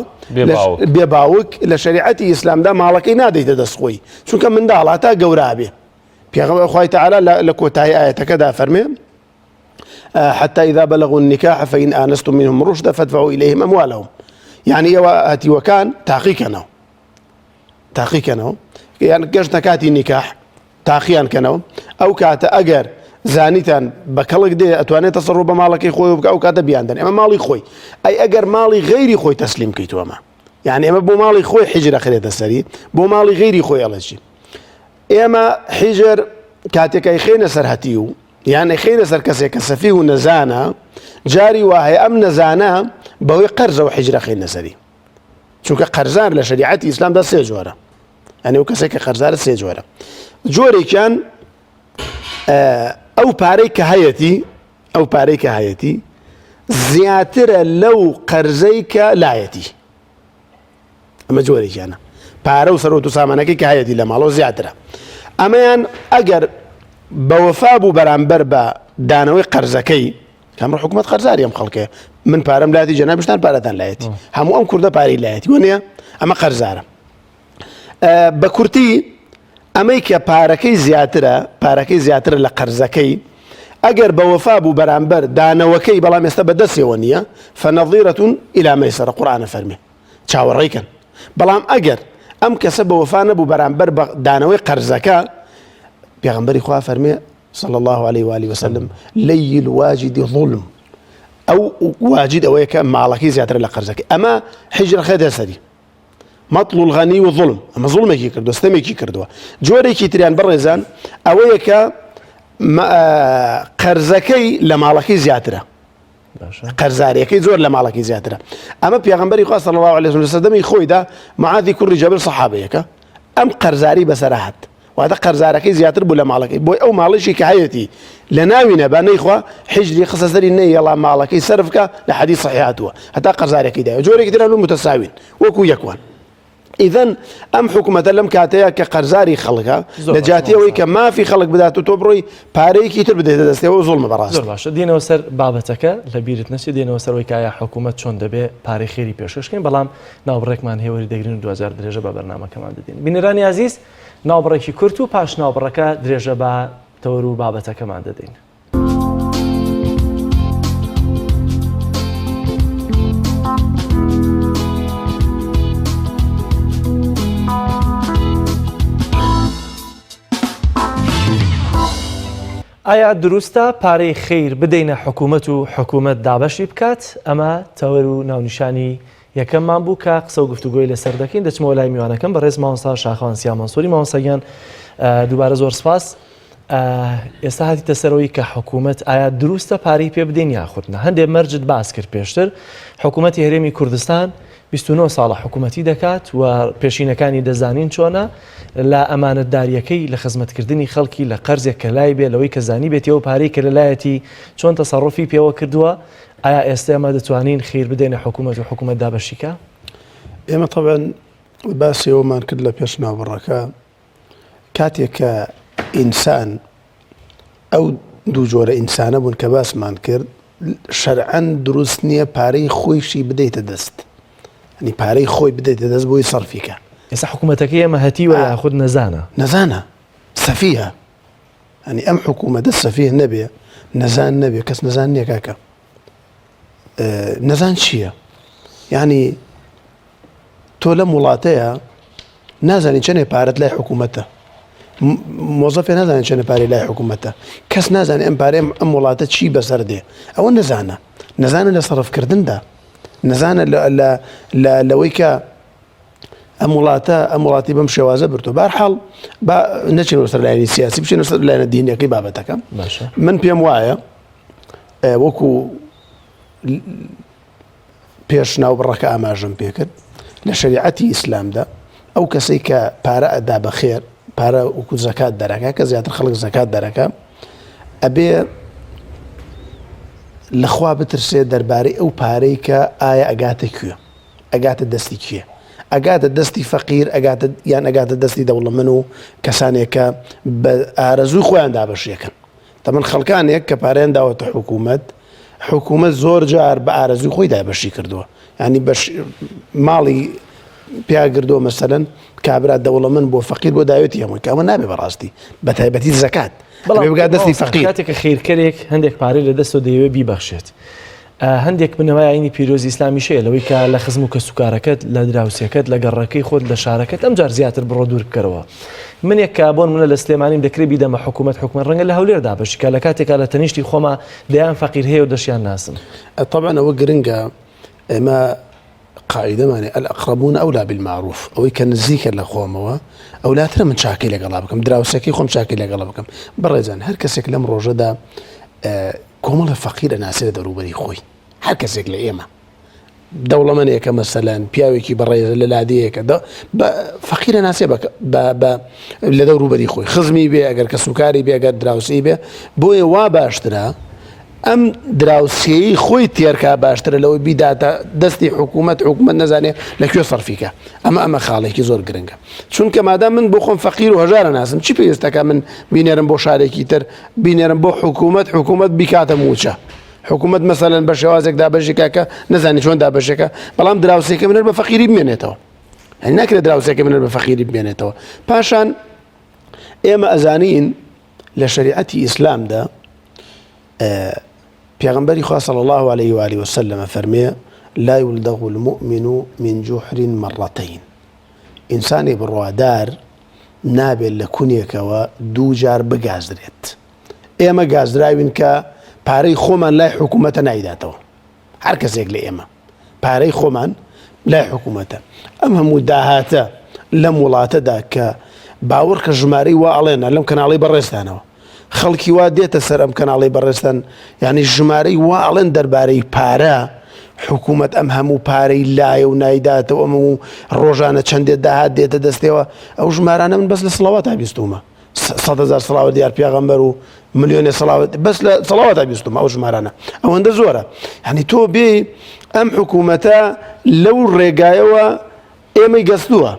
بێ باوک لە شریعەتی ئیسلامدا ماڵەکەی نادەیتە دەست خۆی، چونکە منداڵە تا گەورا بێ. پێغەمبەر خوای تەعالی لە کۆتایی ئاەتەکەدا فەرمێ حتى إذا بلغوا النكاح فإن آنستم منهم رشدا فادفعوا إليهم أموالهم. يعني ئێوە هەتیوەکان تاقیکەنەوە، یان گەشت نەکاتی نیکاح تاقییان کەنەوە، ئەو کاتە ئەگەر زانیتان بە کەڵک دێ ئەتوانێت تەسەڕوف بە ماڵەکەی خۆی بکە ئەو کاتە بیاندەن ئێمە ماڵی خۆی. ئەی ئەگەر ماڵی غەیری خۆی تەسلیم کەیتوەمە، یعنی ئێمە بۆ ماڵی خۆی حیجرە خرێتە سەری، بۆ ماڵی غەیری خۆی ئەڵەچی. ئێمە حیجر کاتێکای خێنە سەر هەتی و یان خێنە سەر کەسێک کە سەفیه و نەزانە، جاری وایە ئەم نەزانە بەهۆی قەرزەوە حیجرە خێنە سەری، چونکە قەرزان لە شریعەتی ئیسلامدا سێ جۆرە، یعنی ئەو کەسێک کە قەرزارە سێ جۆرە. جۆرێکیان ئەو پارەی کە هەیەتی زیاترە لەو قەرزەی کە لایەتی، ئەمە جۆرێکیانە، پارە و سەرۆت و سامانەکەی کە هەیەتی لە ماڵەوە زیاترە. ئەمەیان ئەگەر بەوەفا بوو بەرامبەر بە دانەوەی قەرزەکەی، کامڕ حکوومەت قەرزاری ئەم خەڵکەیە، من پارەم لایەتی جەنابشتان پارەتان لایەتی، هەموو ئەم کوردە پارەی لایەتی وە نییە، ئەمە قەرزارە. بە کورتی ئەمەی کە پارەکەی زیاترە لە قەرزەکەی ئەگەر بە وەفا بوو بەرامبەر دانەوەکەی بەڵام ئێستا بەدەستێەوە نییە فەنەظیرەتون ئیلا مەیسەرە قورئانە فەرمێ چاوەڕێیکەن بەڵام ئەگەر ئەم کەسە بە وەفا نەبوو بەرامبەر بە دانەوەی قەرزەکە پێغەمبەری خوا فەرمێ صلى الله عليه وآله وسلم لي الواجد ظلم أو واجد أو يك مالكي زيادة لقرزك أما حجر خير سري مطل الغني والظلم أما ظلمك يكردو استمك يكردو جوري كيتريان برزان أو يك قرزكي لمالكي زيادة قرزاريكي زور لمالكي زيادة أما بيغمبري خاص صلى الله عليه وسلم يخوي ده معاذ كل جبل صحابيك أم قرزاري بسراحت وهذا قرزاركي زياتر بولا مالكي بوي او مالشي كحياتي لناوينا باني اخوه حجري خصصري ني يلا مالكي صرفك لحديث صحيحات حتى قرزاركي دا جوري كثير انهم متساويين وكو يكوان اذا ام حكومه لم كاتيا كقرزاري خلقها لجاتيه ويك ما في خلق بدات تبري باريكي تربد دستي وظلم براس زور باش دينا وسر بابتك لبيرت نفسي دينا وسر ويكايا حكومه شون دبي باري خيري بيشكين بلام ناوبرك مان هيوري دغرين 2000 درجه برنامج كمان دين بنيراني عزيز ناوبڕێکی کورت و پاش ناوبڕەکە درێژە بە تەوەر و بابەتەکەمان دەدەین. ئایا دروستە پارەی خیر بدەینە حکوومەت و حکوومەت دابەشی بکات؟ ئەمە تەوەر و ناونیشانی یەکەممان بوو کە قسە و گفتوگۆی لەسەر دەکەین دەچمەوە لای میوانەکەم بە ڕێز مامۆستا شاخەوان سیا مەنسووری مامۆستاگیان دووبارە زۆر سپاس ئێستا هاتیتە سەرەوەی کە حکوومەت ئایا دروستە پارەی پێ بدەین یاخودنا هەندێک مەرجت باس کرد پێشتر حکوومەتی هەرێمی کوردستان 29 ساڵە حکوومەتی دەکات و پێشینەکانی دەزانین چۆنە لە ئەمانەتداریەکەی لە خزمەتکردنی خەڵکی لە قەرزێک کە لای بێ لەوەی کە زانی بێتەوە پارەی کە لەلایەتی چۆن تەسەڕوفی پێوە کردووە ئایا ئێستا ئێمە دەتوانین خیر بدەینە حکوومەت و حکوومەت دابەشیکە؟ ئێمە طبعاً باسی ئەومان کرد لە پێش ناوبڕەکە کاتێک کە ئینسان ئەو دوو جۆرە ئینسانە بوون کە باسمان کرد شەرعەن دروست نییە پارەی خۆیشی بدەیتە دەست ئەنی پارەی خۆی بدەیتە دەست بۆی سەرفیکە ئێستا حکوومەتەکەی ئێمە هەتیوە یاخود نەزانە سەفیهە ئەنی ئەم حکوومەتە سەفیه نەبێ نەزان نەبێ کەس نەزان نییە کاکە نەزان چییە؟ یعنی تۆ لەم وڵاتەیە نازانی چەندێ پارەت لای حکوومەتە مۆزەفێ نازانێت چەندە پارەی لای حکوومەتە کەس نازانێت ئەم پارەی ئەم وڵاتە چی بەسەر دێ ئەوە نەزانە لە سەرفکردندا نەزانە لەوەی کە ئەم وڵاتی بەم شێوازە برتۆ بەرحاڵ نەچین سەر لایەنی سیاسی بچین سەر لایەنە دینیەکەی بابەتەکە من پێم وایە وەکو پێش ناوبڕەکە ئاماژەم پێکرد لە شەریعەتی ئیسلامدا ئەو کەسەی کە پارە ئەدا بە خێر پارە وەکو زەکات دەرەکە کە زیاتر خەڵک زەکات دەرەکە ئەبێ لەخوا بترسێ دەربارەی ئەو پارەی کە ئایا ئەگاتە کوێ ئەگاتە دەستی کێ ئەگاتە دەستی فەقیر یان ئەگاتە دەستی دەوڵەمەند و کەسانێکە بە ئارەزووی خۆیان دابەشیەکەن تەمەن خەڵکانێک کە پارەیان داوەتە حکوومەت زۆر جار بە ئارەزووی خۆی دابەشی کردووە ینی ماڵی پیاگردۆ مەسەلەن کابرا دەوڵەمەند بۆ فەقیر بۆ داوێتی هەمووی کە ئەمە نابێ بەڕاستی بە تایبەتی زەکات بگات دەستی فەقیر کاتێککە خێرکەرێک هەندێک پارەی لە دەستەوە دەیەوێت بیبەخشێت هەندێک بنەوەیانی پیرۆزی ئیسلامی شەیە لەوەی کە لە خزم و کەسوکارەکەت لە دراوسەکەت لە گەڕەکەی خۆت لە شارەکەت ئەم جار زیاتر بڕۆ دوور بکەرەوە منێک کە بۆن منە لە سلێمانیم دەکرێت بیدەمە حکوومەت ڕەنگە لە هەولێر دابەشکە لە کاتێکا لە تەنیشتی خۆمە دەیان فەقیر هەیە و دەشیان ناسم طبعا ئەوە گرنگە ئێمە قاعدەمانێ الأقربون أولى بالمعروف ئەوەی کە نزیکە لە خۆمەوە ئەولاترە من چاکەی لەگەڵا بکەم دراوسەکەی خۆم چاکەی لەگەڵا بکەم بەڕێزان هەر کەسێک لەم ڕۆژەدا کۆمەڵە فەقیرە ناسێت دەروبەری خۆی هەر کەسێک لە ئێمە دەوڵەمەندێکە مەسەلەن پیاوێکی بەڕێز لە لادەیەکە فەقیرە ناسێ لە دەوروبەری خۆی خزمی بێ ئەگەر کەسوکاری بێ ئەگەر دراوسی بێ بۆیە وا باشترە ئەم دراوسیەی خۆی تێرکا باشترە لەوەی بیداتە دەستی حکوومەت نەزانێت لەکوێ سەرفیکە ئەمە خاڵێکی زۆر گرنگە چونکە مادام من بۆ خۆم فەقیر و هەژارە ناسم چی پێویستەکە من بینێرم بۆ شارێکی تر بینێرم بۆ حکوومەت بیکاتە موچە حکوومەت مەسەلەن بە شێوازێک دابەشێکە کە نەزانی چۆن دابەشەکە بەڵام دراوسێکە منەر بە فەقیری بمێنێتەوە ناکرێت دراوسێکە منەر بە فەقیری بمێنێتەوە پاشان ئێمە ئەزانین لە شریعەتی ئیسلامدا پێغەمبەری خوا صلی الله عليه وآله وسلم فەرمێ لا يلدغ المؤمن من جحر مرتين ئینسانی بڕوادار نابێت لە کونێکەوە دوو جار بگازرێت. ئێمە گازراوین کە پارەی خۆمان لای حکوومەتە نایداتەوە، هەر کەسێک لە ئێمە پارەی خۆمان لای حکوومەتە. ئەم هەموو داهاتە لەم وڵاتەدا کە باوەڕ کە ژمارەی وا ئەڵێنە لەم کەناڵی بەڕێستانەوە، خەڵکی وا دێتە سەر ئەم کەناڵی بەڕێستان، یعنی ژمارەی وا ئەڵێن دەربارەی پارە حکوومەت ئەم هەموو پارەی لایە و نایداتەوە، ئەم ڕۆژانە چەندێت داهات دێتە دەستێەوە. ئەو ژمارانە من بەس لە سڵاوات بیستومە 100,000 سڵاوە دیار پێغەمبەر و ملیۆنێ سڵاوات بەس لە سڵاوات بیستومە. ئەو ژمارانە ئەوەندە زۆرە. یعنی تۆ بێ ئەم حکوومەتە لەو ڕێگایەوە ئێمەی گەستووە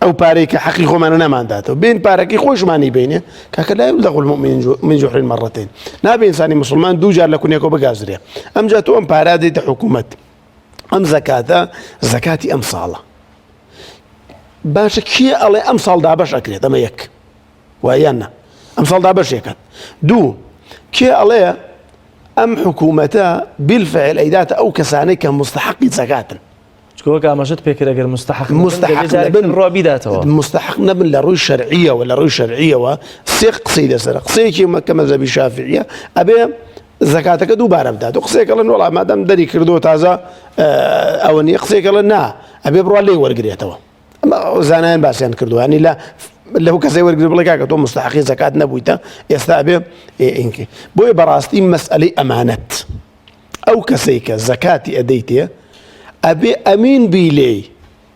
ئەو پارەی کە حەقی خۆمانە نەمانداتەوە، بین پارەکەی خۆشمانی بینێ کاکە لا يلدغ المؤمن من جحر مرتين. نابێ ئینسانی مسلمان دوو جار لە کونێکەوە بگازرێ. ئەمجا تۆ ئەم پارە دەیتە حکوومەت، ئەم زەکاتە زەکاتی ئەم ساڵە. باشە کێ ئەڵێ ئەم ساڵ دابەش ئەکرێت؟ ئەمە یەک وایانە ئەم ساڵ دابەش یەکات. دوو کێ ئەڵێ ئەم حکوومەتە بالفعل ئەیداتە ئەو کەسانەی کە مستحقی زەکاتن. چکۆک ئاماژەت پێکرد ئەگەر مستحق ڕابیداتەوە مستحق نەبن لە ڕووی شەرعیەوە، لە ڕووی شەرعیەوە سێ قسەی لەسەرە. قسەیەکی کە مەذهەبی شافعیە ئەبێ زەکاتەکە دووبارە بدات و قسێکەڵەن وەڵام مادام دەری کردو تازە ئەوە نیە، قسێکەڵەن نا ئەبێ بڕوا لێ وەرگێتەوە. زانایان باسییان کردو، ینی لەو کەسەی وەرگرت بڵێ کاکە تۆ مستحقی زەکات نەبوویتە ئێستا ئەبێ ئینکە. بۆیە بەڕاستی مەسئلەی ئەمانەت ئەو کەسەی کە زەکاتی ئەدەیتێ ئەبێ ئەمین بی لێ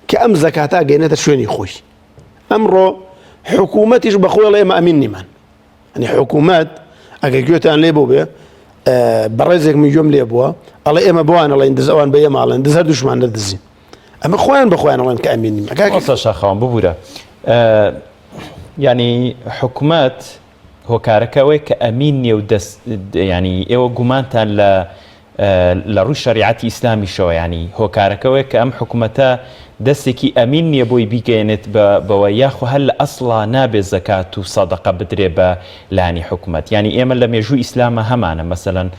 کە ئەم زەکاتە گەێنێتە شوێنی خۆی. ئەمڕۆ حکوومەتیش بەخۆی ئەڵێ ئێمە ئەمین نیمان. ئەنی حکوومەت ئەگەر گوێتان لێ بوو بێ بەڕێزێک میلیۆن لێ بووە ئەڵێ ئێمە بۆوان ئەڵێن دز ئەوان بە ئێماڵێن دز هەر دوشمان دەدزین. ئەمە خۆیان بەخۆیان ئەڵێن کە ئەمین نیم. شاخەوان ببوورە ینی حکوومەت هۆکارەکەوەی کە ئەمین نیە و ینی ئێوە گومانتان لە ڕووی شریعەتی ئیسلامیشەوە، ینی هۆکارەکەوەی کە ئەم حکوومەتە دەستێکی ئەمین نییە بۆی بیگەێنێت بەوە یاخو هەر لە ئەسڵا نابێت زەکات و سەدەقە بدرێ بە لانی حکوومەت. ینی ئێمە لە مێژووی ئیسلامە هەمانە، مەسەلەن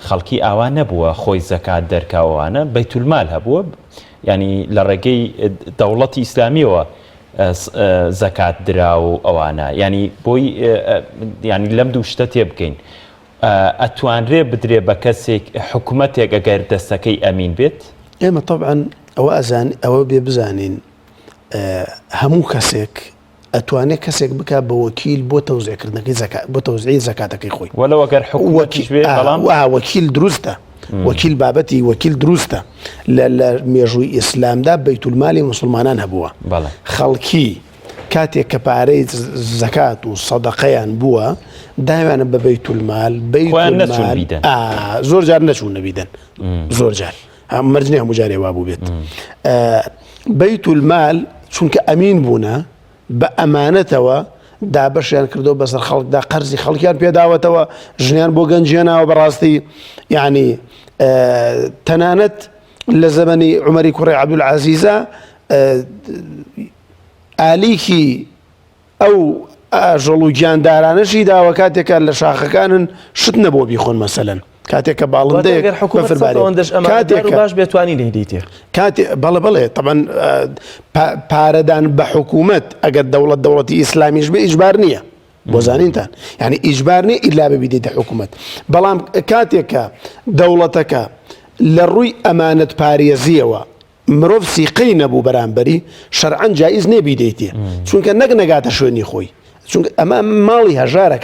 خەڵکی ئاوا نەبووە خۆی زەکات دەرکاوانە بەیتولمال هەبووە، ینی لە ڕێگەی دەوڵەتی ئیسلامیەوە زەکات درا و ئەوانە، ینی بۆی ینی لەم دوو شتە تێ بکەین. ئەتوانرێ بدرێ بە کەسێک حکوومەتێک ئەگەر دەستەکەی ئەمین بێت؟ ئێمە طبعاً ئەوە بێ بزانین هەموو کەسێک ئەتوانێت کەسێک بک بە وەکیل بۆ تەوزیعکردنەکەی بۆ تەوزیعی زەکاتەکەی خۆی. وەلەوە ئەگەر حکوومەتیش بێ بەڵام وەکیل دروستە، وەکیل بابەتی وەکیل دروستە. لە مێژووی ئیسلامدا بەیتولمالی مسلمانان هەبووە. خەڵکی کاتێک کە پارەی زەکات و سەدەقەیان بووە داویانە بە بەیتولمال زۆر جار نەچوون نەبیدەن، زۆر جار مەرجنی هەموو جارێ وا بوو بێت. بەیتولمال چونکە ئەمین بوونە بە ئەمانەتەوە دابەشیان کردو بەسەر خەڵکدا، قەرزی خەڵکیان پێداوەتەوە، ژنیان بۆ گەنجێناوە. بەڕاستی یعنی تەنانەت لە زەمەنی عومەری کوڕی عەبدولعەزیزە ئالیکی ئەو ئاژەڵ و گیاندارانەشی داوە کاتێکە لە شاخەکانن شت نەبووە بیخۆن. مەسەلەن کاتێکە باڵندەیەک باش بێتوانی لێدیتێ بەڵێ طبعاً پارەدان بە حکوومەت ئەگەر دەوڵەتی ئیسلامیش بێ ئیجبار نییە بۆ زانینتان، یعنی ئیجبار نیە ئیلا ببیدێتە حکوومەت. بەڵام کاتێکە دەوڵەتەکە لە ڕووی ئەمانەت پارێزیەوە مرۆڤ سیقەی نەبوو بەرامبەری شەرعەن جایز نێبیدەیتێ، چونکە نەگنەگاتە شوێنی خۆی. چونکە ئەمە ماڵی هەژارە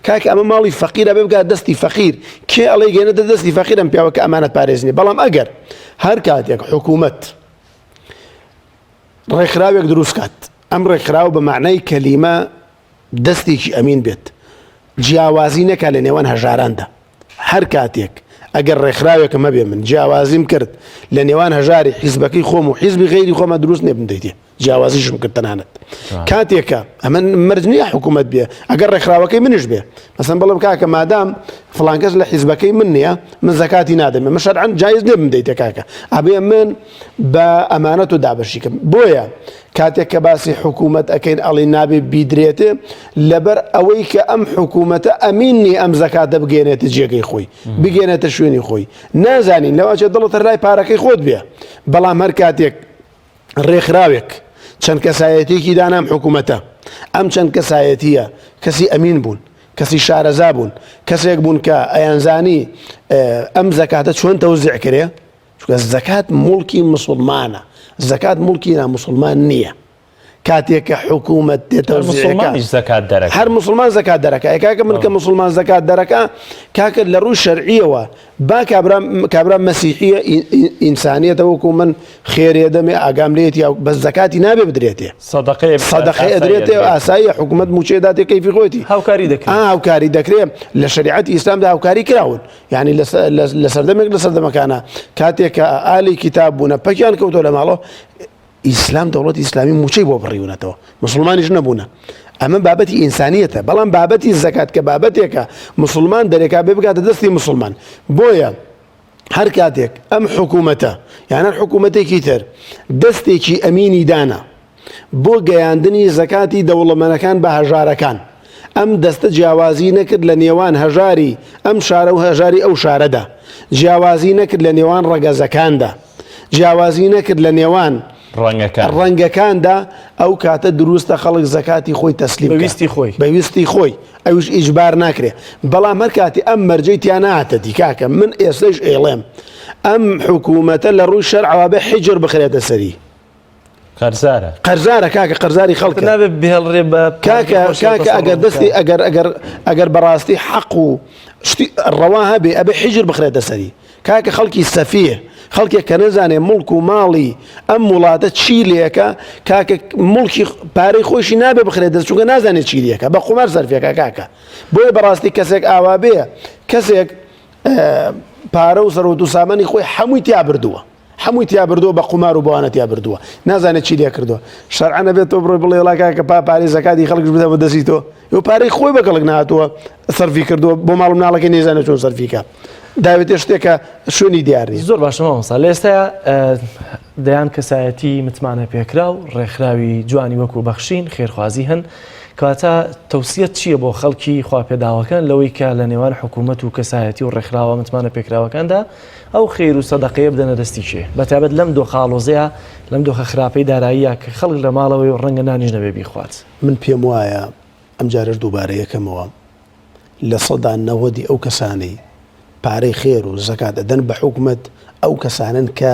کاکە ئەمە ماڵی فەقیرە بێ بگات دەستی فەقیر، کێ ئەڵێ گەێنێتە دەستی فەقیر ئەم پیاوەکە ئەمانەت پارێزنی. بەڵام ئەگەر هەر کاتێک حکوومەت ڕێکخراوێک دروست کات، ئەم ڕێکخراو بە معنای کەلیمە دەستێکی ئەمین بێت، جیاوازی نەکا لە نێوان هەژاراندا. هەر کاتێک ئەگەر ڕێکخراوێکە مەبێ من جیاوازیم کرد لە نێوان هەژاری حیزبەکەی خۆم و حیزبی غەیری خۆمە دروست نێ بندەیتێ، جیاوازیشم کرد تەنانەت. کاتێکە ئەمە مەرج نییە حکوومەت بێ، ئەگەر ڕێکخراوەکەی منش بێ، مەسەن بڵم کاکە مادام فلان کەس لە حیزبەکەی من نییە من زەکاتی نادەمێ مە شەرعەن جایز نێ بدەیتە کاکە ئەبێ من بە ئەمانەت و دابەشیکەم بۆیە کاتێک کە باسی حکوومەت ئەەکەین ئەڵی نابێ بیدرێتێ لەبەر ئەوەی کە ئەم حکوومەتە ئەمیننی ئەم زەکاتە بگەێنێتە جێگەی خۆی بگەێنێتە شوێنی خۆی نازانین لەواچێ دڵت ڕای پارەکەی خۆت بێ بەڵام هەر کاتێک ڕێکخراوێک چەند کەسایەتێکی دانام حکوومەتە ئەم چەند کەسایەتیە کەسی ئەمین بوون کەسی شارەزا بوون کەسێک بوون کە ئەیانزانی ئەم زەکاتە چۆن تەوزیع کرێ چونکە زەکات موڵکی مسلمانە زەکات موڵکی ناموسڵمان نییە کاتێک کە حکوومەت دێتە هەر مسلمان زەکات دەرەکە کاکە من کە مسلمان زەکات دەرەکە کاکە لە ڕووی شەرعیەوە با کابرا مەسیحیە ئینسانیەتە وەکو من خێرێ دەمێ ئاگام لێتی بە زەکاتی نابێ بدرێتێ سەدەقەی ئەدرێتێ ئاساییە حکوومەت موچێ داتێ کەیفی خۆیتی هاوکاری دەکرێت لە شریعەتی ئیسلامدا هاوکاری کراون یعنی لە سەردەمێک لە سەردەمەکانە کاتێک کە ئالی کتاب بوونە پەکیان کەوتۆ لە ماڵەوە ئیسلام دەوڵەتی ئیسلامی موچەی بۆ بڕیونەتەوە مسلمانیش نەبوونە ئەمە بابەتی ئینسانیەتە بەڵام بابەتی زەکات کە بابەتێکە مسلمان دەرێکا بێ بگاتە دەستی مسلمان بۆیە هەر کاتێک ئەم حکوومەتە یانە حکوومەتێکی تر دەستێکی ئەمینی دانا بۆ گەیاندنی زەکاتی دەوڵەمەنەکان بە هەژارەکان ئەم دەستە جیاوازی نەکرد لە نێوان هەژاری ئەم شارە و هەژاری ئەو شارەدا جیاوازی نەکرد لە نێوان ڕەگەزەکاندا جیاوازی نەکرد لە نێوان ڕەنگەکاندا ئەو کاتە دروستە خەڵک زەکاتی خۆی تەسلیم بەویستی خۆی ئەوش ئیجبار ناکرێ بەڵام هەر کاتی ئەم مەرجەی تیان نهاتەتی کاکە من ئێستش ئێڵێم ئەم حکوومەتە لە ڕووی شەرعەوە بێ حیجر بخرێتە سەری قەرزارە کاکە قەرزاری خەڵکە نابێت بهێڵڕێ بە کاکە ئەگەر دەستی ئەگەر بەڕاستی حەق و ڕەوا هەبێ ئەبێ حیجر بخرێتە سەری کاکە خەڵکی سەفیە خەڵکێک کە نەزانێ مڵک و ماڵی ئەم وڵاتە چی لێکە کاکە مڵکی پارەی خۆشی نابێ بخرێتە چونکە نازانێت چی لێکە بە قومار سەرفێکە کاکە بۆیە بەڕاستی کەسێک ئاوا بێ کەسێک پارە و سەرۆت و سامانی خۆی هەمووی تیا بردووە هەمووی تیا بردووە بە قومار و بۆوانە تیا بردووە نازانێت چی لێ کردووە شەرعەن نەبێت تۆ بڕۆی بڵێ وڵا کاکە پارەی زەکاتی خەڵکش بدە بە دەستی تۆ و پارەی خۆی بە کەڵک نهاتووە سەرفی کردووە بۆ ماڵ مناڵەکەی نێزانێت چۆن سەرفیکە داوێتێ شتێکە شوێنی دیاری زۆر باشە مامۆستا لە ئێستاە دەیان کەسایەتی متمانە پێکرا و ڕێکخراوی جوانی وەکو بەخشین خێرخوازی هەن کەواتە تەوسیەت چییە بۆ خەڵکی خواپێداوەکان لەوەی کە لە نێوان حکوومەت و کەسایەتی و ڕێکخراوە متمانە پێکراوەکاندا ئەو خێر و سەدەقەیە بدەنە دەستی چێ بەتابەت لەم دۆ خاڵۆزەیە لەم دۆخە خراپەی داراییە کە خەڵک لە ماڵەوەی و ڕەنگە نانیش نەبێ بیخوات من پێم وایە ئەم جارش دووبارە یەکەمەوە لە سەدا نەوەدی ئەو کەسانەی پارەی خێر و زەکات دەدەن بە حکوومەت ئەو کەسانن کە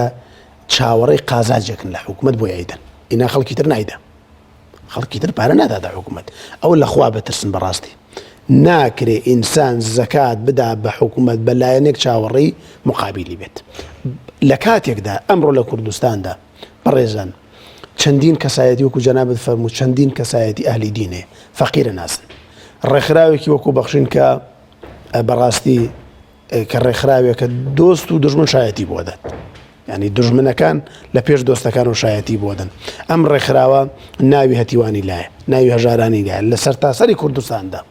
چاوەڕێی قازاجێکن لە حکوومەت بۆ یایدەن ئینا خەڵکی تر نایدە خەڵکی تر پارە نادادا حکوومەت ئەو لەخوا بەترسن بەڕاستی ناکرێ ئینسان زەکات بدا بە حکوومەت بە لایەنێک چاوەڕێی مقابلی بێت لە کاتێکدا ئەمڕۆ لە کوردستاندا بەڕێزان چەندین کەسایەتی وەکو جەنابەت فەرموو چەندین کەسایەتی ئەهلی دینێ فەقیرە ناسن ڕێکخراوێکی وەکو بەخشین کە بەڕاستی کە ڕێکخراوێکە دۆست و دژمن شایەتی بۆ دەن ینی دژمنەکان لە پێش دۆستەکان و شایەتی بۆ دەن ئەم ڕێکخراوە ناوی هەتیوانی لایە ناوی هەژارانی لایە لە سەرتاسەری کوردستاندا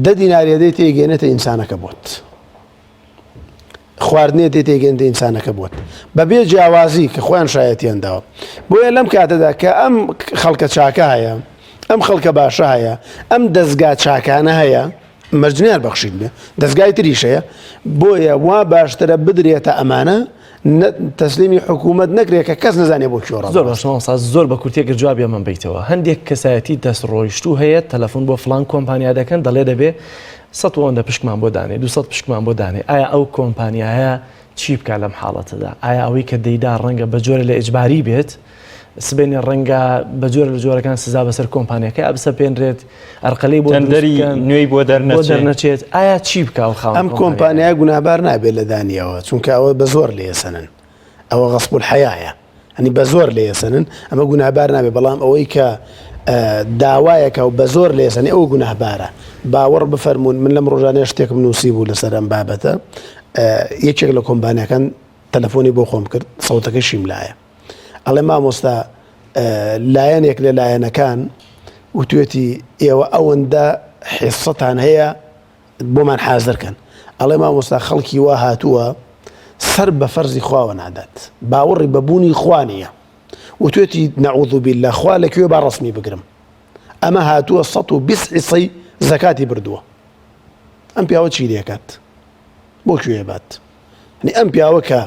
10 دیناریەدەی تێگەێنێتە ئینسانەکە بۆت خواردنێ تێگەێنێتە ئینسانەکە بۆت بەبێ جیاوازی کە خۆیان شایەتیان داوە بۆیە لەم کاتەدا کە ئەم خەڵکە چاکە هەیە ئەم خەڵکە باشە هەیە ئەم دەستگا چاکانە هەیە مەرجنیار بەخشین بێ دەستگای تریشەیە بۆیە وا باشترە بدرێتە ئەمانە تەسلیمی حکوومەت نەکرێت کە کەس نزانێ بۆ کێڕ زۆر باش زۆر بە کورتێکە جوابی من بیتەوە هەندێک کەسایەتی دەست ڕۆیشتوو هەیە تەلەفۆن بۆ فلان کۆمپانیا دەکەن دەڵێ دەبێ 100 پشکمان بۆ دانێ 200 پشکمان بۆ دانێ ئایا ئەو کۆمپانیایە چی بکە لەم حاڵەتەدا ئایا ئەوەی کە دەیدا ڕەنگە بە جۆرە لە ئیجباری بێت سبێنێ ڕەنگە بە جۆرە لە جۆرەکان سزا بەسەر کۆمپانیەکە ئەبسە پێنرێت ئەرقەلەی بۆ تەندەری نوێی بۆ دەرنەچێت ئایا چی بکە و خاڵ ئەم کۆمپانیای گونابار نابێت لە دانیەوە چونکە ئەوە بە زۆر لێسەنن ئەوە غەسب الحەیایە ئەنی بە زۆر لێسەنن ئەمە گونابار نابێت بەڵام ئەوەی کە داوایەکە و بە زۆر لێسەنی ئەوە گونابارە باوەڕ بفەرمونون من لەم ڕۆژانەیە شتێکم نووسی بوو لەسەر ئەم بابەتە یەکێک لە کۆمپانیەکان تەلەفۆنی بۆ خۆم کرد سەوتەکەی شیم لایە ئەڵێ مامۆستا لایەنێک لە لایەنەکان وتوێتی ئێوە ئەوەندە حیسەتان هەیە بۆمان حازرکەن ئەڵێ مامۆستا خەڵکی وا هاتووە سەر بە فەرزی خواوە نادات باوەڕی بەبوونی خوا نییە و توێتی نەعوذ بالله خوا لەکوێ با ڕسمی بگرم ئەمە هاتووە 120 حیسەی زەکاتی بردووە ئەم پیاوە چی دێکات بۆ کوێ بات ئەم پیاوە کە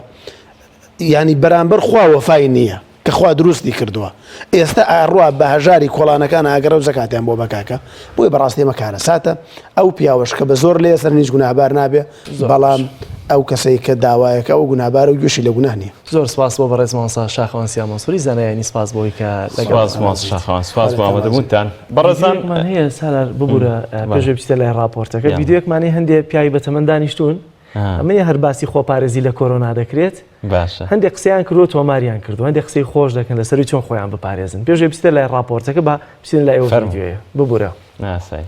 ینی بەرامبەر خوا وەفای نییە کە خوا دروستی کردووە ئێستا ئاڕوا بە هەژاری کۆڵانەکان ئاگەرە و زەکاتیان بۆ بکاکە بۆی بەڕاستی مەکارە ساتە ئەو پیاوەش کە بە زۆر لێ سەر هیچ گوناهبار نابێ بەڵام ئەو کەسەی کە داوایەکە ئەو گوناهبارە و گوێشی لە گوناه نیە. زۆر سپاس بۆ بەڕێز مامۆستا شاخەوان سیا مەنسووری زانایانی سپاس بۆی کە لەگەڵ شاخەوان سپاس بۆ ئامادەبوونتان بەڕێزان هەیە سالار ببوورە پێش بچیتە لای راپۆرتەکە ڤیدیۆیەکمانی هەندێک پیاوی بەتەمەن دانیشتون ئەمە هەر باسی خۆپارێزی لە کۆرۆنا دەکرێت باشە هەندێک قسەیان کردو تۆماریان کردو هەندێک قسەی خۆش دەکەن لەسەری چۆن خۆیان بپارێزن پێش بچیتە لای راپۆرتەکە بە بچین لای ئەو ڤیدیۆیە ببوورە ناسای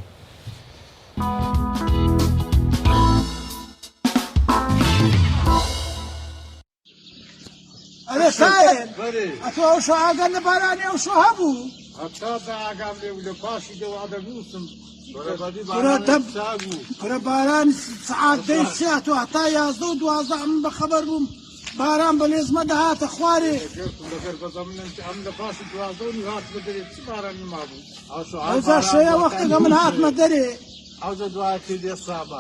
ئەرێ سایل ئەتۆ ئەو شۆ ئاگەر لە بارانی ئەو شۆ هەبوو ئاگام لێ لە پاشی دەوادە نووسم پرە باران سعات دەی سێت و هەتا 11 و 12 من بەخەبەر بووم باران بە لێزمە دەهاتە خوارێ ئەوجا شەیە وەختەکە من هاتمە دەرێ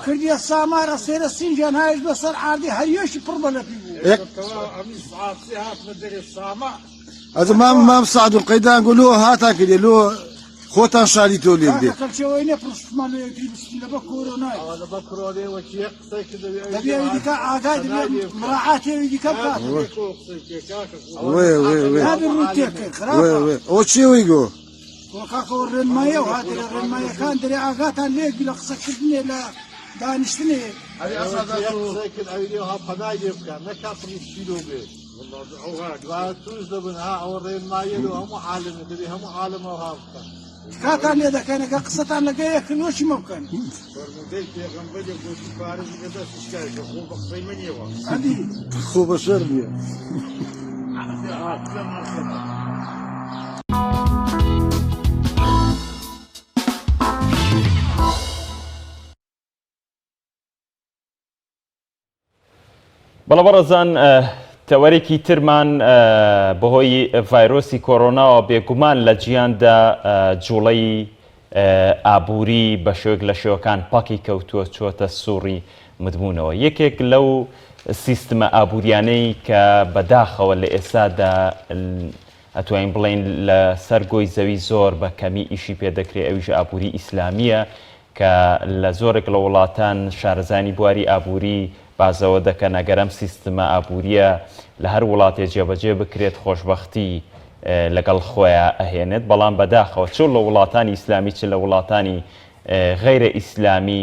کردیە سامارە سێرە سینجیان هایش بەسەر ئاردی هەریۆشی پڕ بە لەپی بوو ئەز مام سعد و قەیدان گو لۆ هاتا کردێ لۆ خۆتان شاری تۆ لێ بدێ کەلچەوەی پرسمانەیەکی لەبە کۆرۆنای دەبێ دیکە ئاگای دەبێت مراعاتێوی دیکە بکات ئەوە چێوەی گۆ کاکەوە ڕێنمایە و هاتە لە ڕێنمایەکان دەرێ ئاگاتان لێک لە قسەکردنێ لە دانیشتنێ پەنای لێ بکە نەکاتڕی کیلۆ بێت توش دەبن ها ئەوە ڕێنمایە و هەموو عالمە دەبێ هەموو عالمەوە ها بکەن کاتان لێ دەکەنەکە قسەتان لەگەیە کردۆشی مە بکەن خۆ بە شەر نیە بەڵە بەڕێزان تەوەرێکی ترمان بەهۆی ڤایرۆسی کۆڕۆناوە بێگومان لە جیاندا جوڵەی ئابووری بە شوێک لە شێوەکان پاکی کەوتووە چۆتە سووڕی مدبوونەوە یەکێک لەو سیستمە ئابووریانەی کە بەداخەوە لە ئێستادا ئەتوانین بڵێن لە سەر گۆی زەوی زۆر بە کەمی ئیشی پێدەکرێت ئەویش ئابووری ئیسلامیە کە لە زۆرێک لە وڵاتان شارەزانی بواری ئابووری بازەوە دەکەن ئەگەرم سیستمە ئابووریە لە هەر وڵاتێ جێبەجێ بکرێت خۆشبەختی لەگەڵ خۆیان ئەهێنێت بەڵام بەداخەوە چۆن لە وڵاتانی ئیسلامی چ لە وڵاتانی غەیرە ئیسلامی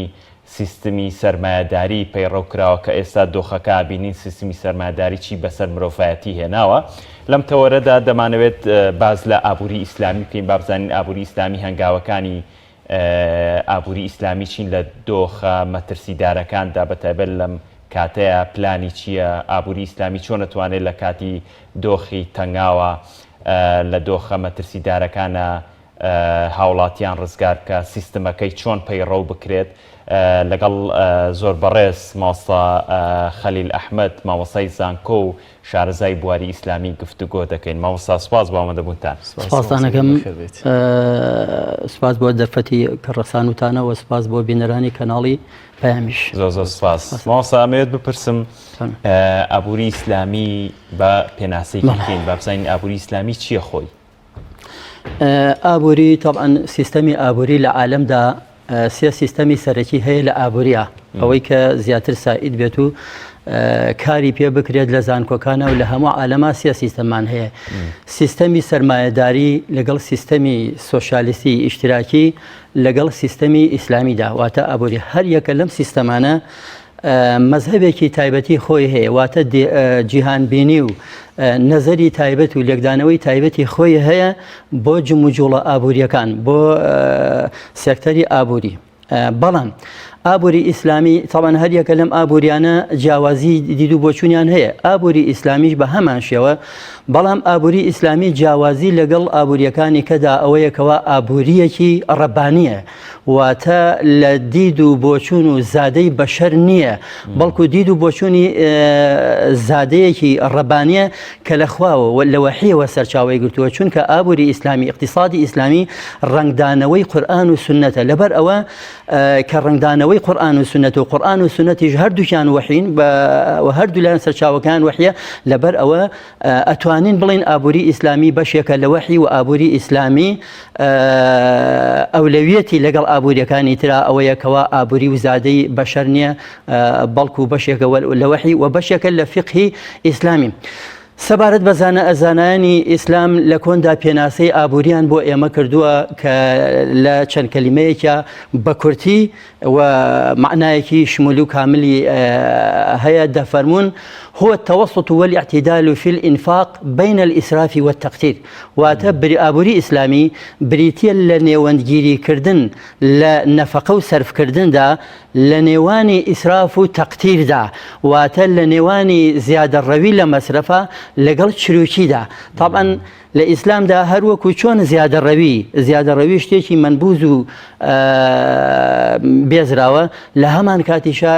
سیستمی سەرمایەداری پەیڕەوکراوە کە ئێستا دۆخەکە بینین سیستمی سەرمایەداری چی بەسەر مرۆڤایەتی هێناوە لەم تەوەرەدا دەمانەوێت باز لە ئابووری ئیسلامی بکەین با بزانین ئابووری ئیسلامی هەنگاوەکانی ئابووری ئیسلامی چین لە دۆخە مەترسیدارەکاندا بەتایبەت لەم کاتەیە پلانی چییە ئابووری ئیسلامی چۆن نەتوانێت لە کاتی دۆخی تەنگاوە لە دۆخە مەترسیدارەکانە هاوڵاتیان ڕزگار بکە سیستمەکەی چۆن پەیڕەو بکرێت لەگەڵ زۆر بەڕێز مامۆستا خەلیل ئەحمەد مامۆستای زانکۆ و شارەزای بواری ئیسلامی گفتوگۆ دەکەین مامۆستا سپاس بۆ ئامادەبوونتان سپاسانەکەم سپاس بۆ دەرفەتی کەڕەسانوتانە و سپاس بۆ بینەرانی کەناڵی پەیامیش زۆر سپاس مامۆستا ئەمەوێت بپرسم ئابووری ئیسلامی بە پێناسەیەکی بکەین با بزانین ئابووری ئیسلامی چییە خۆی ئابووری تەبعەن سیستەمی ئابووری لە عالەمدا سێ سیستەمی سەرەکی هەیە لە ئابووریە ئەوەی کە زیاتر سائید بێت و کاری پێ بکرێت لە زانکۆکانە و لە هەموو عالەما سێ سیستەمان هەیە سیستەمی سەرمایەداری لەگەڵ سیستەمی سۆشالیستی ئیشتراکی لەگەڵ سیستەمی ئیسلامیدا واتە ئابووری هەر یەکە لەم سیستەمانە مەزهبێکی تایبەتی خۆی هەیە واتە جیهانبینی و نەزەری تایبەت و لێکدانەوەی تایبەتی خۆی هەیە بۆ جموجوڵە ئابووریەکان بۆ سێکتەری ئابووری بەڵام ئابووری ئیسلامی تاوان هەریەکە لەم ئابوووریانە جیاوازی دید و بۆچوونیان هەیە ئابووری ئیسلامیش بە هەمان شێوە بەڵام ئابووری ئیسلامی جیاوازی لەگەڵ ئابوووریەکانی کەدا ئەوەیەکەوە ئابوووریەکی ڕەبانیە واتە لە دید و بۆچوون و زادەی بەشەر نییە بەڵکو دید و بۆچوونی زادەیەکی ڕەبانیە کە لەخواوە لە وەحیەوە سەرچاوی گرتووە چونکە ئابووری ئیسلامی اقتصادی ئیسلامی ڕنگدانەوەی قورئان و سنەتە لەبەر ئەوە کە ڕنگدانەوەی قورئان و سنەت و قورئان و سنەتیش هەردووکیان وەحین و هەردوو لایەن سەرچاوەکان وەحیە لەبەر ئەوە ئەتوانین بڵین ئابووری ئیسلامی بەشێکە لە وەحی و ئابووری ئیسلامی ئەولەویەتی لەگەڵ ئابوووریەکانی ترا ئەوەیەکەوە ئابووری و زادەی بەشەر نییە بەڵکو بەشێکە لە وەحی و بەشێکە لە فقهی ئیسلامی سەبارەت بە زانایانی ئیسلام لە کۆندا پێناسەی ئابووریان بۆ ئێمە کردووە کە لە چەند کەلیمەیەکە بە کورتی و معنایەکی شمولی و کاملی هەیە دەفەرمون هو التوسط والاعتدال في الإنفاق بين الإسراف والتقتير واتە ئابووری ئیسلامی بریتە لە نێوەندگیری کردن لە نەفەقە و سەرفکردندا لە نێوانی ئیسراف و تەقتیردا واتە لە نێوانی زیادەڕەوی لە مەسرفە لەگەڵ چروکیدا طبعا لە ئیسلامدا هەروەکو چۆن زیادەڕەوی شتێکی منبوز و بێزراوە لە هەمان کاتیشا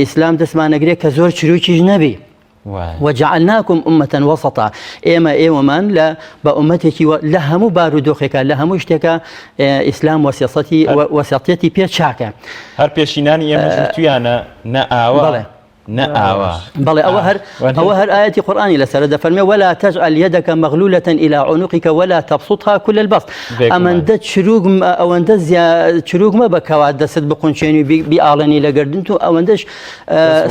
ئیسلام دەستمانەگرێت کە زۆر چروکیش نەبی وجعلناكم أمة وسطا ئێوەمان بە ئومەتێکی لە هەموو بارودۆخێکە لە هەموو شتێکە ئیسلام وەسەڵەتی پێ چاکە هەر پێشینانی ئێمە تویانە نەئاوە بەڵێ ئەوە هەر ئاەتی قورئانی لەسەر دەفەرمێ ولا تجعل يدك مغلولة إلى عنقك ولا تبسطها كل البسط ئەمەندە ئەوەندە چروک مە بەکەوا دەست بقونچێنی بیاڵێنی لەگەردن و ئەوەندەش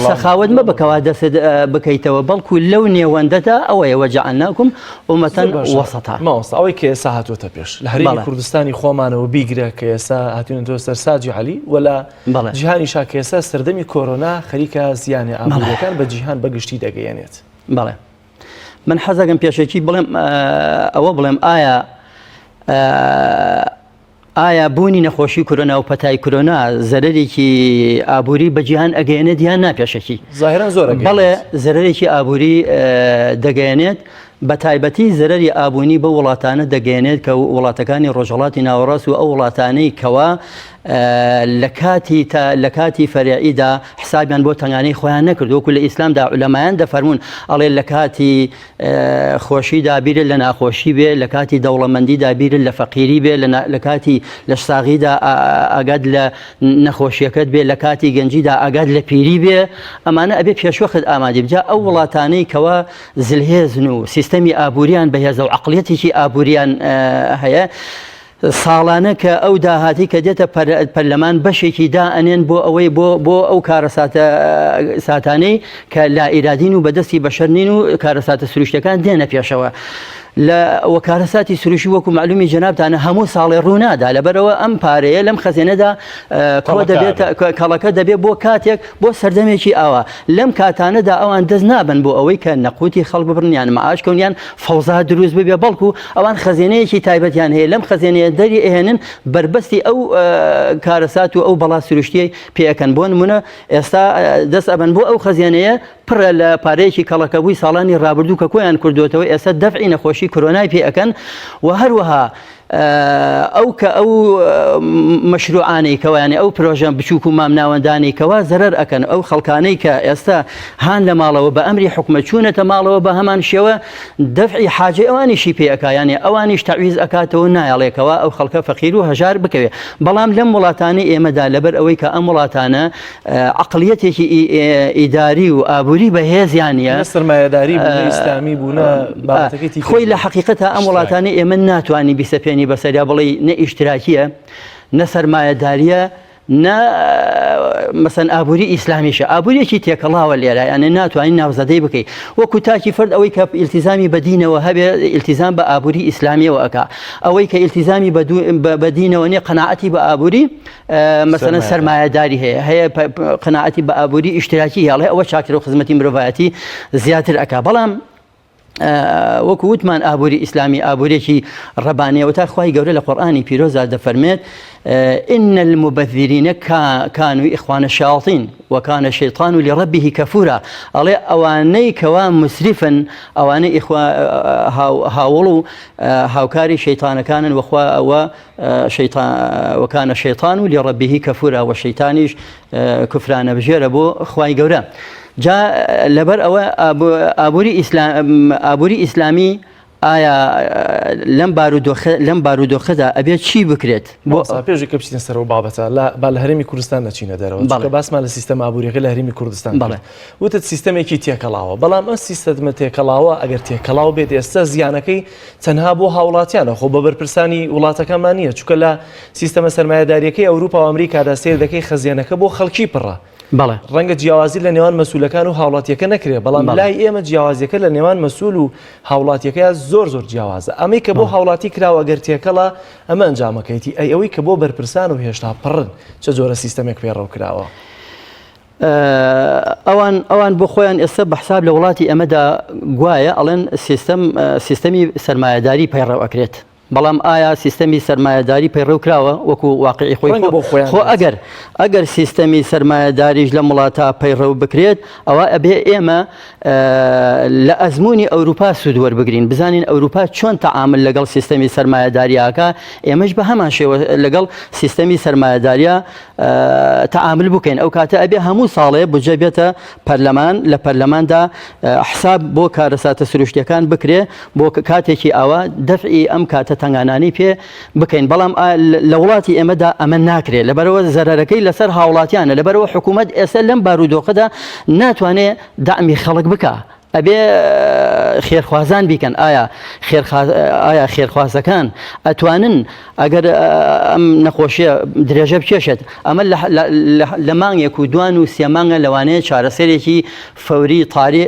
سەخاوت مە بەکەوا دەست بکەیتەوە بەڵکو لەو نێوەندەدا ئەوەیە وجعلناكم أمة وسطا ماوەستا ئەوەی کە ئێستا هاتووەتە پێش لە هەرێمی کوردستانی خۆمانەوە بیگرە کە ئێستا هاتوونەتەوە سەر ساجی عەلی ولا جیهانی شا کە ئێستا سەردەمی کۆرۆنا خەریکە زیان ئابوووریەکان بە جیهان بەگشتی دەگەیەنێت بەڵێ من حەزەکەم پێشێکی بڵێم ئەوە بڵێم ئایا بوونی نەخۆشی کۆرۆنا و پەتای کۆرۆنا زەرەرێکی ئابووری بە جیهان ئەگەیەنێت یان ناپێشێکی زاهیران زۆر بەڵێ زەرەرێکی ئابووری دەگەیەنێت بە تایبەتی زەرەری ئابوونی بە وڵاتانە دەگەیەنێت کە وڵاتەکانی ڕۆژهەڵاتی ناوەڕاست و ئەو وڵاتانەی کەوا لە کاتی فەرعیدا حسابیان بۆ تەنگانەی خۆیان نەکرد وەکو لە ئیسلامدا عولەمایان دەفەرمون ئەڵێ لە کاتی خۆشیدا بیرە لە ناخۆشی بێ لە کاتی دەوڵەمەندیدا بیرە لە فەقیری بێ لە کاتی لە ساغیدا ئاگاد لە نەخۆشیەکەت بێ لە کاتی گەنجیدا ئاگاد لە پیری بێ ئەمانە ئەبێ پێشوەخت ئامادە بجا ئەو وڵاتانەی کەوا زلهێزن و سیستەمی ئابووریان بەهێزە و عەقڵیەتێکی ئابووریان هەیە ساڵانە کە ئەو داهاتی کە دێتە پەرلەمان بەشێکی دائەنێن بۆ ئەوەی بۆ ئەو کارە ساتانەی کە لا ئیرادین و بەدەستی بەشەر نین و کارە ساتە سروشتەکان دێنە پێشەوە لە وەکارەساتی سروشی وەکو معلومی جەنابتانە هەموو ساڵی ڕوونادا لەبەرەوە ئەم پارەیە لەم خەزێنەدا کەڵەکە دەبێت بۆ کاتێک بۆ سەردەمێکی ئاوا لەم کاتانەدا ئەوان دەست نابن بۆ ئەوەی کە نەقوتی خەڵک ببرنیان مەعاشکەونیان فەوزا دروست ببێ بەڵکو ئەوان خەزێنەیەکی تایبەتیان هەیە لەم خەزێنەیە دەری ئێهێنن بربەستی ئەو کارەسات و ئەو بەڵا سروشتیەی پێەکەن بۆ نمونە ئێستا دەست ئەبن بۆ ئەو خەزێنەیە پڕە لە پارەیەکی کەڵەکەبووی ساڵانی ڕابردوو کە کۆیان کردوێتەوە ئێستا دەفعی نەخۆشی کۆرۆنای پێ ئەەکەن و هەروەها ئەو مەشروعانەی کەوایانی ئەو پرۆژە بچووک و مامناوەندانی کەوا زەرەر ئەکەن ئەو خەڵکانەی کە ئێستا هان لە ماڵەوە بە ئەمری حکومە چوونەتە ماڵەوە بە هەمان شێوە دەفعی حاجە ئەوانیشی پێ ئەکایانێ ئەوانیش تەعویز ئەکاتەوە نایەڵێکەوە ئەو خەڵکە فەقیر و هەژار بکەوێ بەڵام لەم وڵاتانی ئێمەدا لەبەر ئەوەی کە ئەم وڵاتانە عەقڵیەتێکی ئیداری و ئابووری بەهێزیانە سەرمایەداری بوونە ئیسلامی بوونە بابەتەکەی خۆی لە حەقیقەتە ئەم وڵاتانی ئێمە ناتوانین بیسەپێنی بەسەریا بڵێ نە ئیشتراکیە نە سەرمایەداریە نە مەسەن ئابووری ئیسلامیشە ئابووریەکی تێکەڵاوە لێرە یانە ناتوانین ناوزەدەی بکەیت وەکو تاکی فرد ئەوەی کە ئیلتیزامی بەدینەوە هەبێ ئیلتیزام بە ئابووری ئیسلامیەوە ئەکا ئەوەی کە ئیلتیزامی بەدینەوە نیە قەناعەتی بە ئابووری مەسەن سەرمایەداری هەیە قەناعەتی بە ئابووری ئیشتراکی هێڵێ ئەوە چاکتر و خزمەتی مرۆڤایەتی زیاتر ئەکا بەڵام وەکو وتمان ئابووری ئیسلامی ئابوورێکی ڕەبانەیە و تا خوای گەورە لە قورئانی پیرۆزا دەفەرمێت إن المبذرين كانوا إخوان الشياطين وكان الشيطان لربه كفورا الله أواني كوا مسرفا أواني هاولوا هاوكاري شيطان كان وكان الشيطان لربه كفورا والشيطانيش كفران بجربو خواي قورا جاء لبر ئابووری ئیسلامی ئایا لەم بارودۆخەدا ئەبێت چی بکرێت بۆ پێشی کە بچینە سەرەوە بابەتە بە لە هەرێمی کوردستان نەچینە دەرەوە باسمان لە سیستەم ئابووریەکە لە هەرێمی کوردستان بەڵێ وتت سیستەمێکی تێکەڵاوە بەڵام ئەم سیستەمە تێکەڵاوە ئەگەر تێکەڵاو بێت ئێستا زیانەکەی تەنها بۆ هاوڵاتیانە خۆ بە بەرپرسانی وڵاتەکەمان نییە چونکە لە سیستەمە سەرمایەداریەکەی ئەوروپا و ئەمریکادا سێر دەکەی خەزیێنەکە بۆ خەڵکی پڕە بەڵێ ڕەنگە جیاوازی لە نێوان مەسوولەکان و هاوڵاتیەکە نەکرێت بەڵام لای ئێمە جیاوازیەکە لە نێوان مەسوول و هاوڵاتیەکە زۆر جیاوازە ئەمەی کە بۆ هاوڵاتی کراوە گەر تێکەڵە ئەمە ئەنجامەکەیتی ئەوەی کە بۆ بەرپرسان و هێشتا پڕن چه جۆرە سیستەمێک پێڕەو کراوە ئەوان بۆ خۆیان ئێستا بە حساب لە وڵاتی ئەمەدا گوایە ئەڵێن سیستەمی سەرمایەداری پەیڕەو ئەکرێت بەڵام ئایا سیستەمی سەرمایەداری پەیڕەو کراوە وەکو واقعی خۆی خۆ ئەگەر سیستەمی سەرمایەداریش لە وڵاتە پەیڕەو بکرێت ئەوە ئەبێ ئێمە لە ئەزمموی ئەوروپا سوود وەربگرین بزانین ئەوروپا چۆن تەعامل لەگەڵ سیستەمی سەرمایەداریاکە ئێمەش بە هەمان شێوە لەگەڵ سیستەمی سەرمایەداریە تەعامل بکەین ئەو کاتە ئەبێ هەموو ساڵێ بجێ بێتە پەرلەمان لە پەرلەماندا حساب بۆ کارەساتە سروشتیەکان بکرێ بۆ کاتێکی ئەوە دەفعی ئەم کاتە تەنگانانی پێ بکەین بەڵام لە وڵاتی ئێمەدا ئەمە ناکرێت لەبەرەوە زەرەرەکەی لەسەر هاوڵاتیانە لەبەرەوە حکوومەت ئێستا لەم بارودۆخەدا ناتوانێت دامی خەڵک بکە ئەبێ خێرخوازان بیکەن ئایا خێرخوازەکان ئەتوانن ئەگەر ئەم نەخۆشیە درێژە بکێشێت ئەمە لە مانگێک و دوان و سێ مانگە لەوانەیە چارەسەرێکی فەوری تاری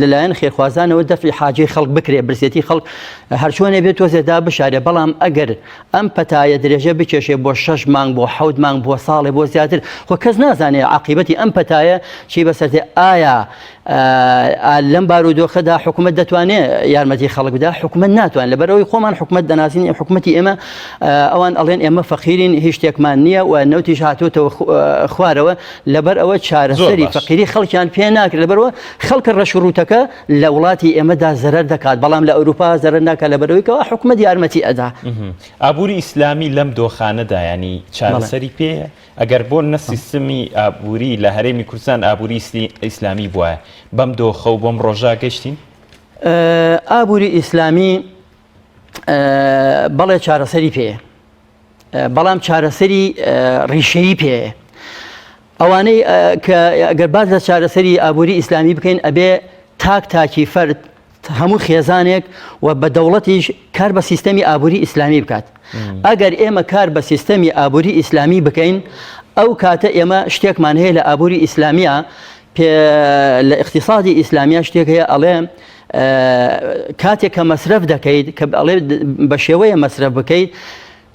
لەلایەن خێرخوازانەوە دەفعی حاجەی خەڵک بکرێ برسێتی خەڵک هەرچۆنێ بێت تۆزێدا بشارێ بەڵام ئەگەر ئەم پەتایە درێژە بکێشێ بۆ 6 مانگ بۆ 7 مانگ بۆ ساڵێ بۆ زیاتر خۆ کەس نازانێ عاقیبەتی ئەم پەتایە چی بەسەرتێ ئایا لەم بارودۆخەدا حکوومەت دەتوانێت یارمەتی خەڵک بدا حکوومەت ناتوان لەبەرەوەی خۆمان حکوومەت دەناسین حکوومەتی ئێمە ئەوان ئەڵێن ئێمە فەقیرین هیچ شتێکمان نییە و نەوتیش هاتوۆتەوە خوارەوە لەبەر ئەوە چارەسەری فەقیری خەڵکیان پێ ناکرێت لەبەرەوە خەڵکە ڕەشوڕوتەکە لە وڵاتی ئێمەدا زەرەر دەکات بەڵام لە ئەوروپا زەرەر ناکات لەبەرەوەی کەەوە حکوومەت یارمەتی ئەدا ئابووری ئیسلامی لەم دۆخانەدا ینی چارەسەری پێ ئەگەر بۆ نەسیستمی ئابووری لە هەرێمی کوردستان ئابووری ئیسلامی بووە بەم دۆخە و بۆم ڕۆژا گەشتین ئابووری ئیسلامی بەڵێ چارەسەری پێ بەڵام چارەسەری ڕیشەیی پێ ئەوانەی کە ئەگەر باز لە چارەسەری ئابووری ئیسلامی بکەین ئەبێ تاکی فەرد هەموو خێزانێک و بە دەوڵەتیش کار بە سیستەمی ئابووری ئیسلامی بکات ئەگەر ئێمە کار بە سیستەمی ئابووری ئیسلامی بکەین ئەو کاتە ئێمە شتێکمان هەیە لە ئابووری ئیسلامیە لە اقتصادی ئیسلامیە شتێک هەیە ئەڵێ کاتێک کە مەسرف دەکەیت کە ئەڵێ بە شێوەیە مەسرف بکەیت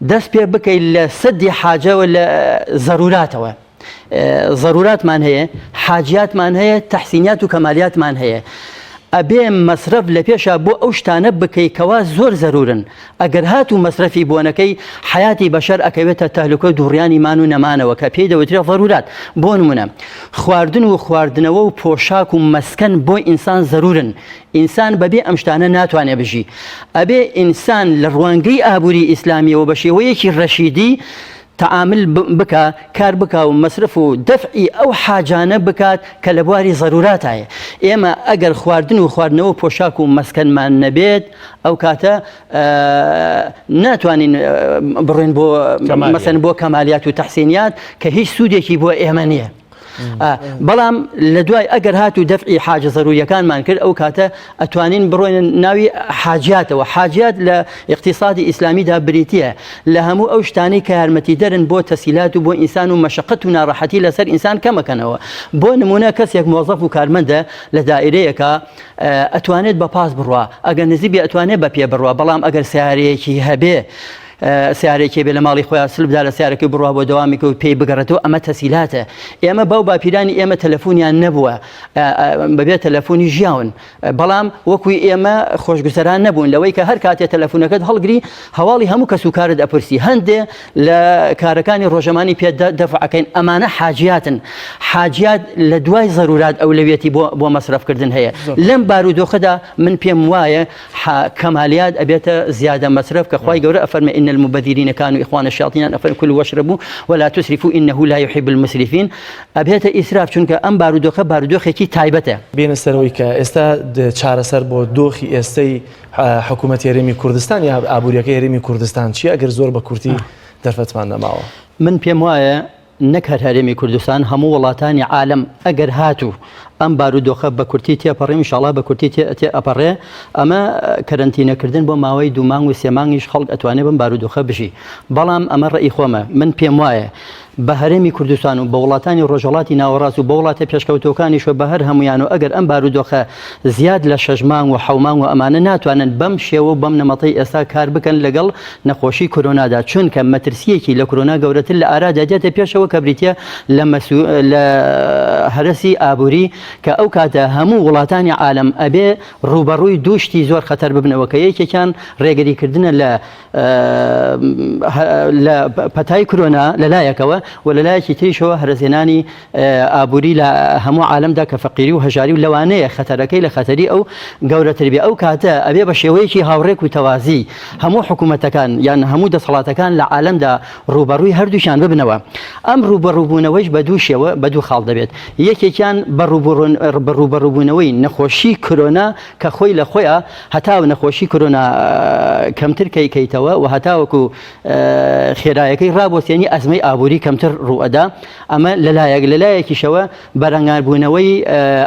دەست پێ بکەیت لە سەدی حاجەوە لە ضروراتەوە ضروراتمان هەیە حاجیاتمان هەیە تەحسینات و کەمالیاتمان هەیە ئەبێ مەسرف لە پێشە بۆ ئەو شتانە بکەیتکەوا زۆر زەرورن ئەگەر هات و مەسرفی بۆنەکەی حیاتی بەشەر ئەکەوێتە تەهلوکە دووڕیانی مان و نەمانەوە کە پێی دەوترێت ضرورات بۆ نمونە خواردن و خواردنەوە و پۆشاک و مەسکەن بۆی ئینسان زەرورن ئینسان بەبێ ئەم شتانە ناتوانێ بژی ئەبێ ئینسان لە ڕوانگەی ئابووری ئیسلامیەوە بە شێوەیەکی ڕەشیدی تعامل بکە کار بکە و مەسرف و دەفعی ئەو حاجانە بکات کە لە بواری ضروراتایە ئێمە ئەگەر خواردن و خواردنەوە پۆشاک و مەسکەنمان نەبێت ئەو کاتە ناتوانین بڕێن بۆ مەسەن بۆ کەمالیات و تەحسینیات کە هیچ سوودێکی بۆ ئێمە نییە بەڵام لە دوای ئەگەر هات و دەفعی حاجە ضروریەکانمان کرد ئەو کاتە ئەتوانین بڕۆین ناوی حاجیاتەوە حاجیات لە اقتصادی ئیسلامیدا بریتیە لە هەموو ئەو شتانەی کە یارمەتی دەرن بۆ تەسیلات و بۆ ئینسان و مەشقەت و ناڕەحەتی لەسەر ئینسان کەمەکەنەوە بۆ نمونە کەسێک مۆزەف و کارمەندە لە دائیرەیەکە ئەتوانێت بە پاس بڕوا ئەگەر نزیبی ئەتوانێت بە پێ بڕوا بەڵام ئەگەر سیارەیەکی هەبێ سیارێکی بێ لە ماڵی خۆیان سلبدا لە سیارەکەی بڕوا بۆ دەوامی و پێی بگەڕێتەوە ئەمە تەسیلاتە ئێمە باو باپیرانی ئێمە تەلەفۆنیان نەبووە بەبێ تەلەفۆنی ژیاون بەڵام وەکوی ئێمە خۆشگوزەران نەبوون لەوەی کە هەر کاتێ تەلەفۆنەکەت هەڵگری هەواڵی هەموو کەس و کارت ئەپرسی هەندێ لە کارەکانی ڕۆژەمانی پێ دەفعەکەین ئەمانە حاجیاتن حاجیات لە دوای ضرورات ئەولەویەتی بۆ مەصرفکردن هەیە لەم بارودۆخەدا من پێم وایە کەمالیات ئەبێتە زیادە مەصرف کە خوای گەورە ئەفەرمێ إن المبذرين كانوا إخوان الشياطين كلوا واشربوا ولا تسرفوا إنه لا يحب المسرفين ئەبێتە ئیسراف چونکە ئەم بارودۆخە بارودۆخێکی تایبەتە بێنە سەرەوەی کە ئێستا چارەسەر بۆ دۆخی ئێستەی حکوومەت هێرێمی کوردستان یا ئابوووریەکە هێرێمی کوردستان چیە ئەگەر زۆر بە کورتی دەرفەتمان نەماوە من پێم وایە نەک هەر هەرێمی کوردستان هەموو وڵاتانی عالم ئەگەر هاتوو ئەم بارودۆخە بە کورتی تێپەڕێ ئینشاڵڵا بە کورتی تێ ئەپەڕێ ئەمە کەرەنتینەکردن بۆ ماوەی 2 مانگ و 3 مانگیش خەڵک ئەتوانێت بم بارودۆخە بژی بەڵام ئەمە ڕێی خۆمە من پێم وایە بە هەرێمی کوردستان و بە وڵاتانی ڕۆژهڵاتی ناوەڕاست و بە وڵاتە پێشکەوتەکانیشە بە هەر هەمویان و ئەگەر ئەم بارودۆخە زیاد لە 6 مانگ و 7 مانگ و ئەمانە ناتوانن بەم شێوە بەم نەمەتەی ئێستا کار بکەن لەگەڵ نەخۆشی کۆرۆنادا چونکە مەترسیەکی لە کۆرۆنا گەورەتر لە ئارادا دێتە پێشەوە کە بریتە لە هەرسی ئابووری کە ئەو کاتە هەموو وڵاتانی عالم ئەبێ ڕوبەڕووی دووشتی زۆر خەتەر ببنەوە کە یەکێکیان ڕێگەریکردنە لە پەتای کۆرۆنا لەلایەکەوە و لەلایەکی تریشەوە هەرزێنانی ئابووری لە هەموو عالمدا کە فەقیری و هەژاری و لەوانەیە خەتەرەکەی لە خەتەری ئەو گەورەتر بێ ئەو کاتە ئەبێ بە شێوەیەکی هاوڕێک و تەوازی هەموو حکوومەتەکان یان هەموو دەسەڵاتەکان لە عالمدا ڕوبەڕووی هەردووشان ببنەوە ئەم ڕوبەڕووبوونەوەیش بە دوو شێوە بە دوو خاڵ دەبێت یەکێکیان بە ڕوبەڕووبوونەوەی نەخۆشی کۆرۆنا کە خۆی لە خۆیە هەتاو نەخۆشی کۆرۆنا کەمتر کەیتەوە و هەتاوەکو خێرایەکەی ڕابۆسیێنی ئەزمەی ئابووری کەمتر ڕوئەدا ئەمە لەلایەکیشەوە بەرەنگاربوونەوەی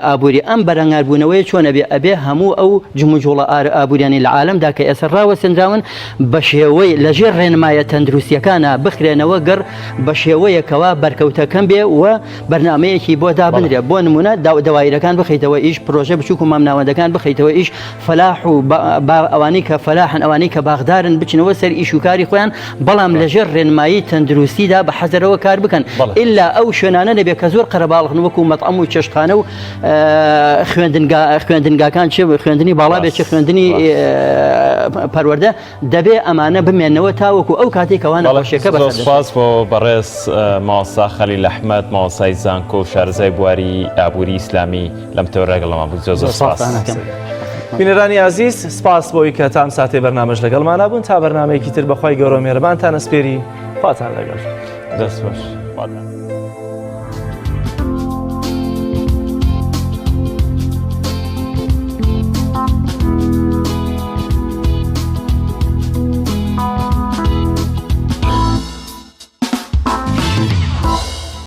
ئابووری ئەم بەرەنگاربوونەوەی چۆنە بێ ئەبێ هەموو ئەو جموجوڵە ئابووریانی لە عالمدا کە ئێستا ڕاوەسەندراون بە شێوەی لەژێر ڕێنمایە تەندروستیەکانە بخرێنەوە گەڕ بە شێوەیەکەوە بەرکەوتەکەم بێ و بەرنامەیەکی بۆ دابنرێ بۆ نمونە دەوایرەکان بخەیتەوە ئیش پرۆژە بچووک و مامناوەندەکان بخەیتەوە ئیش فەلاح و ئەوانەی کە فەلاحن ئەوانەی کە باغدارن بچنەوە سەر ئیش و کاری خۆیان بەڵام لەژێر ڕێنمایی تەندروستیدا بە حەزەرەوە کار بکەن ئللا ئەو شوێنانە نەبێت کە زۆر قەرەباڵغن وەکو مەتعەم و چێشتخانە و خوێندنگاکان چ خوێندنی باڵا بێت چ خوێندنی پەروەردە دەبێ ئەمانە بمێنەوە تاوەکو ئەو کاتێکەوە نەخۆشیەکە سپاس بۆ بەڕێز ماوەسا خەلیل ئەحمەد ماوەسای زانکۆ و شارەزای بواری ئابووری ئیسلامی لەم تەوە ڕێگەڵەما بوو زۆر سپاس بینەرانی عزیز سپاس بۆی کە تام ساتێ بەرنامەش لەگەڵمانە بوون تا بەرنامەیەکی تر بەخوای گەورە و مێرەبانتان ئەسپێری خواتان لەگەڵ دەست بەش